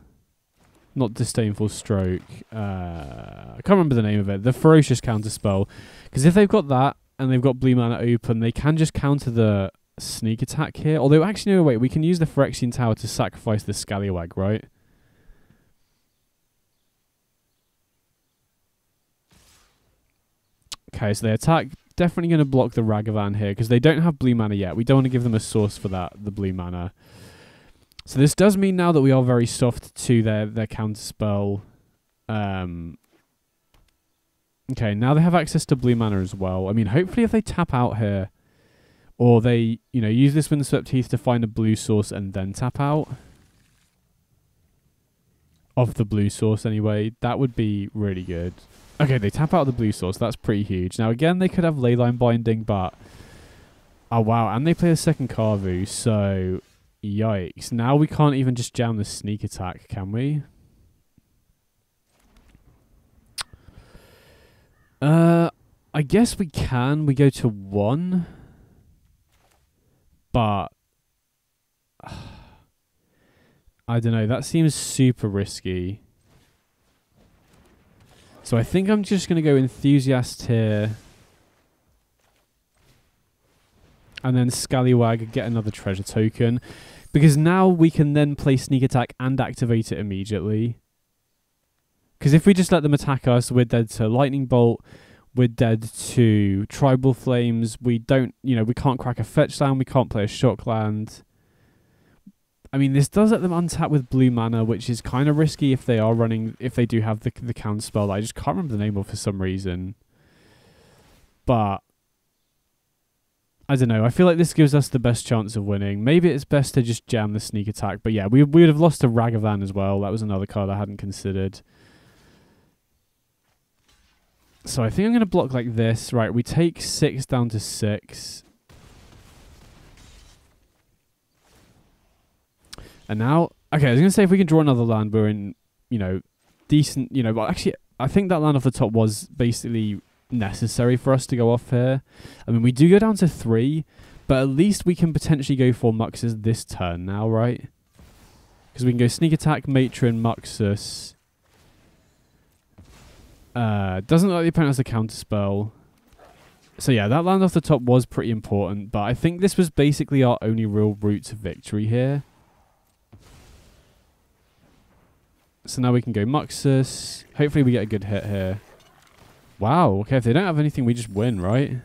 Not Disdainful Stroke. I can't remember the name of it. The Ferocious counterspell. Because if they've got that, and they've got blue mana open, they can just counter the Sneak Attack here. Although, actually, no, wait. We can use the Phyrexian Tower to sacrifice the Scallywag, right? Okay, so they attack... Definitely going to block the Ragavan here because they don't have blue mana yet. We don't want to give them a source for that, the blue mana. So this does mean now that we are very soft to their counterspell. Okay, now they have access to blue mana as well. I mean, hopefully if they tap out here, or they, you know, use this Windswept Heath to find a blue source and then tap out of the blue source anyway, that would be really good. Okay, they tap out the blue source. That's pretty huge. Now, again, they could have Leyline Binding, but... Oh, wow. And they play a second Karvu, so... Yikes. Now we can't even just jam the Sneak Attack, can we? I guess we can. We go to 1. But... I don't know. That seems super risky. So I think I'm just going to go Enthusiast here. And then Scallywag, get another treasure token. Because now we can then play Sneak Attack and activate it immediately. Because if we just let them attack us, we're dead to Lightning Bolt. We're dead to Tribal Flames. We don't, you know, we can't crack a fetch land. We can't play a shock land. I mean, this does let them untap with blue mana, which is kind of risky if they are running, if they do have the counter spell that I just can't remember the name of for some reason. But I don't know. I feel like this gives us the best chance of winning. Maybe it's best to just jam the Sneak Attack. But yeah, we would have lost to Ragavan as well. That was another card I hadn't considered. So I think I'm going to block like this. Right, we take 6 down to 6. And now, okay, I was going to say if we can draw another land, we're in, you know, decent, you know, but actually, I think that land off the top was basically necessary for us to go off here. I mean, we do go down to 3, but at least we can potentially go for Muxus this turn now, right? Because we can go Sneak Attack, Matron, Muxus. Doesn't look like the opponent has a counterspell. So yeah, that land off the top was pretty important, but I think this was basically our only real route to victory here. So now we can go Muxus. Hopefully we get a good hit here. Wow, okay, if they don't have anything, we just win, right?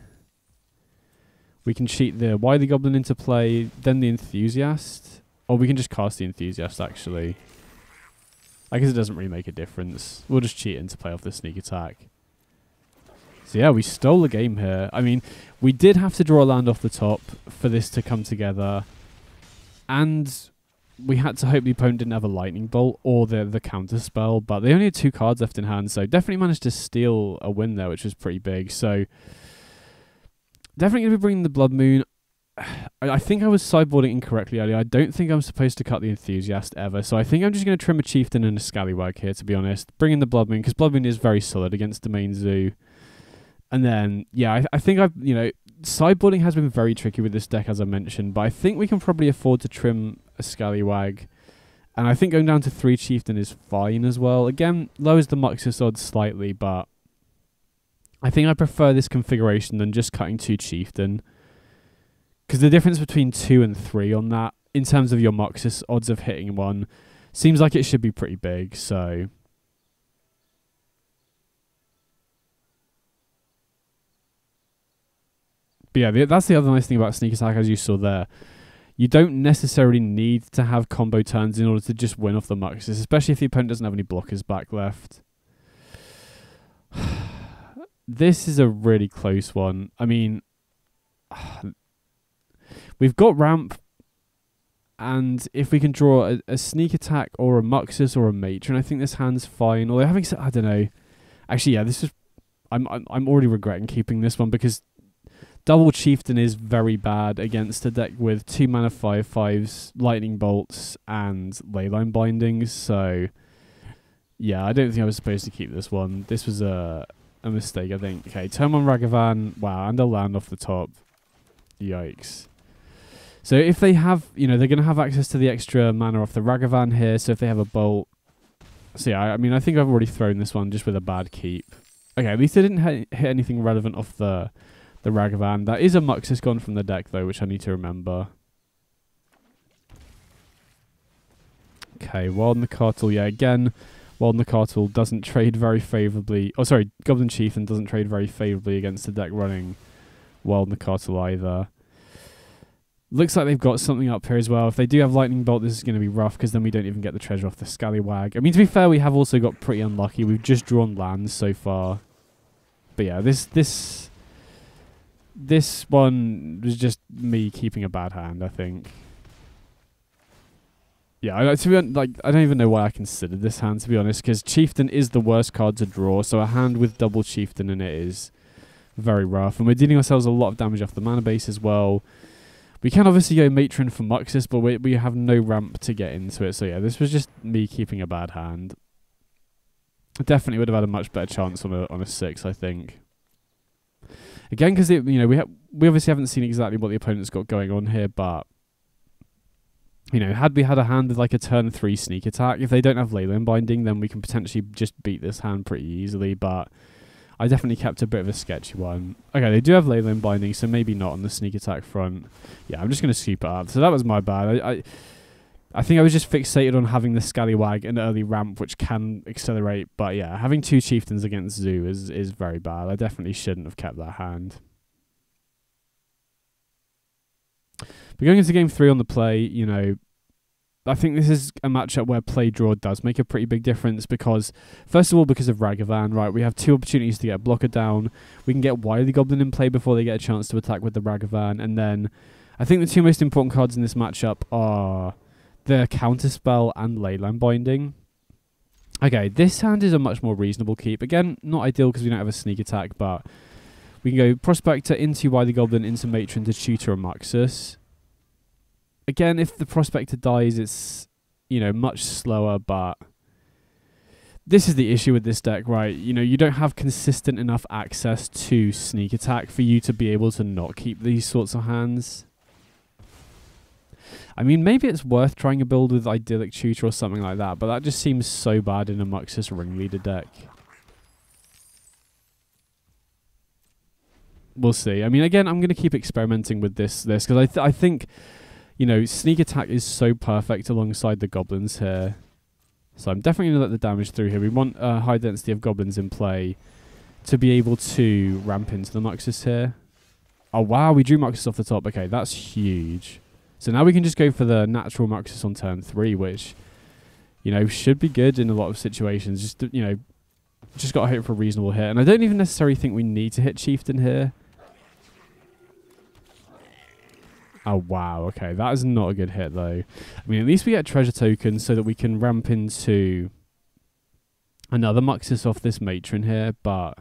We can cheat the Wily Goblin into play, then the Enthusiast. Or we can just cast the Enthusiast, actually. I guess it doesn't really make a difference. We'll just cheat into play off the Sneak Attack. So yeah, we stole the game here. I mean, we did have to draw a land off the top for this to come together. And we had to hope the opponent didn't have a Lightning Bolt or the counter spell, but they only had 2 cards left in hand, so definitely managed to steal a win there, which was pretty big. So definitely going to be bringing the Blood Moon. I think I was sideboarding incorrectly earlier. I don't think I'm supposed to cut the Enthusiast ever, so I think I'm just going to trim a Chieftain and a Scallywag here, to be honest. Bring in the Blood Moon, because Blood Moon is very solid against Domain Zoo. And then, yeah, I think I've, you know, sideboarding has been very tricky with this deck, as I mentioned, but I think we can probably afford to trim a Scallywag. And I think going down to 3 Chieftain is fine as well. Again, lowers the Muxus odds slightly, but I think I prefer this configuration than just cutting 2 Chieftain. Because the difference between 2 and 3 on that, in terms of your Muxus odds of hitting one, seems like it should be pretty big, so... But yeah, that's the other nice thing about Sneak Attack, as you saw there. You don't necessarily need to have combo turns in order to just win off the Muxus, especially if the opponent doesn't have any blockers back left. This is a really close one. I mean, we've got ramp, and if we can draw a Sneak Attack or a Muxus or a Matron, I think this hand's fine. Although having said, I don't know. Actually, yeah, this is. I'm already regretting keeping this one because Double Chieftain is very bad against a deck with 2 mana 5/5s, Lightning Bolts, and Leyline Bindings. So, yeah, I don't think I was supposed to keep this one. This was a mistake, I think. Okay, turn on Ragavan. Wow, and a land off the top. Yikes. So if they have, they're going to have access to the extra mana off the Ragavan here. So if they have a Bolt. So yeah, I mean, I think I've already thrown this one just with a bad keep. Okay, at least I didn't hit anything relevant off the Ragavan. That is a Muxus gone from the deck, though, which I need to remember. Okay, Wild Nacatl. Yeah, again, Wild Nacatl doesn't trade very favourably. Oh, sorry, Goblin Chieftain doesn't trade very favourably against the deck running Wild Nacatl either. Looks like they've got something up here as well. If they do have Lightning Bolt, this is going to be rough because then we don't even get the treasure off the Scallywag. I mean, to be fair, we have also got pretty unlucky. We've just drawn lands so far. But yeah, this one was just me keeping a bad hand, I think. Yeah, I don't even know why I considered this hand, to be honest, because Chieftain is the worst card to draw, so a hand with double Chieftain in it is very rough. And we're dealing ourselves a lot of damage off the mana base as well. We can obviously go Matron for Muxus, but we have no ramp to get into it. So yeah, this was just me keeping a bad hand. I definitely would have had a much better chance on a 6, I think. Again, because we obviously haven't seen exactly what the opponent's got going on here, but had we had a hand with like a turn 3 Sneak Attack, if they don't have Leyline Binding, then we can potentially just beat this hand pretty easily. But I definitely kept a bit of a sketchy one. Okay, they do have Leyline Binding, so maybe not on the Sneak Attack front. Yeah, I'm just going to sweep it up. So that was my bad. I think I was just fixated on having the Scallywag and early ramp, which can accelerate. But yeah, having 2 Chieftains against Zoo is very bad. I definitely shouldn't have kept that hand. But going into game 3 on the play, I think this is a matchup where play draw does make a pretty big difference because, first of all, because of Ragavan, right? We have 2 opportunities to get a blocker down. We can get Wily Goblin in play before they get a chance to attack with the Ragavan. And then I think the 2 most important cards in this matchup are the Counterspell and Leyline Binding. Okay, this hand is a much more reasonable keep. Again, not ideal because we don't have a Sneak Attack, but we can go Prospector into Wily Goblin into Matron to tutor a Muxus. Again, if the Prospector dies, it's, much slower, but this is the issue with this deck, right? You don't have consistent enough access to Sneak Attack for you to be able to not keep these sorts of hands. I mean, maybe it's worth trying a build with Idyllic Tutor or something like that, but that just seems so bad in a Muxus Ringleader deck. We'll see. I mean, again, I'm going to keep experimenting with this because I think... Sneak Attack is so perfect alongside the Goblins here. So I'm definitely going to let the damage through here. We want a high density of Goblins in play to be able to ramp into the Muxus here. Oh, wow, we drew Muxus off the top. Okay, that's huge. So now we can just go for the natural Muxus on turn 3, which, should be good in a lot of situations. Just got to hit for a reasonable hit. And I don't even necessarily think we need to hit Chieftain here. Oh, wow. Okay, that is not a good hit, though. I mean, at least we get a treasure token so that we can ramp into another Muxus off this Matron here, but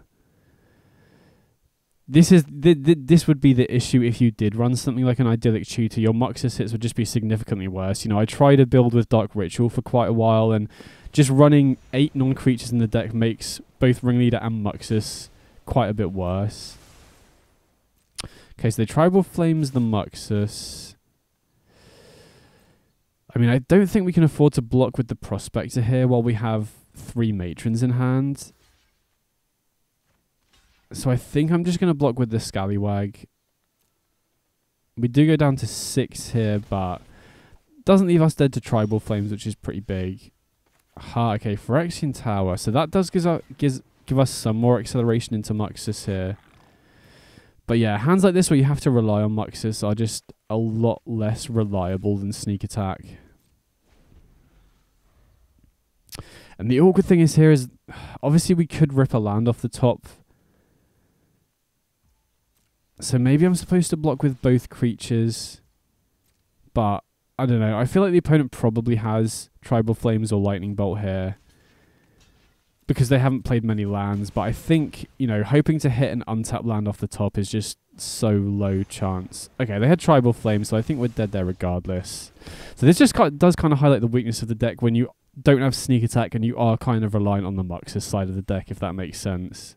this would be the issue if you did run something like an Idyllic Tutor. Your Muxus hits would just be significantly worse. I tried to build with Dark Ritual for quite a while, and just running 8 non-creatures in the deck makes both Ringleader and Muxus quite a bit worse. Okay, so they Tribal Flames the Muxus. I mean, I don't think we can afford to block with the Prospector here while we have 3 Matrons in hand. So I think I'm just going to block with the Scallywag. We do go down to 6 here, but doesn't leave us dead to Tribal Flames, which is pretty big. Okay, Phyrexian Tower. So that does give us some more acceleration into Muxus here. But yeah, hands like this where you have to rely on Muxus are just a lot less reliable than Sneak Attack. And the awkward thing is here is, obviously we could rip a land off the top. So maybe I'm supposed to block with both creatures. But, I don't know. I feel like the opponent probably has Tribal Flames or Lightning Bolt here, because they haven't played many lands. But I think, you know, hoping to hit an untapped land off the top is just so low chance. Okay, they had Tribal Flame, so I think we're dead there regardless. So this just does kind of highlight the weakness of the deck when you don't have Sneak Attack and you are kind of reliant on the Muxus side of the deck, if that makes sense.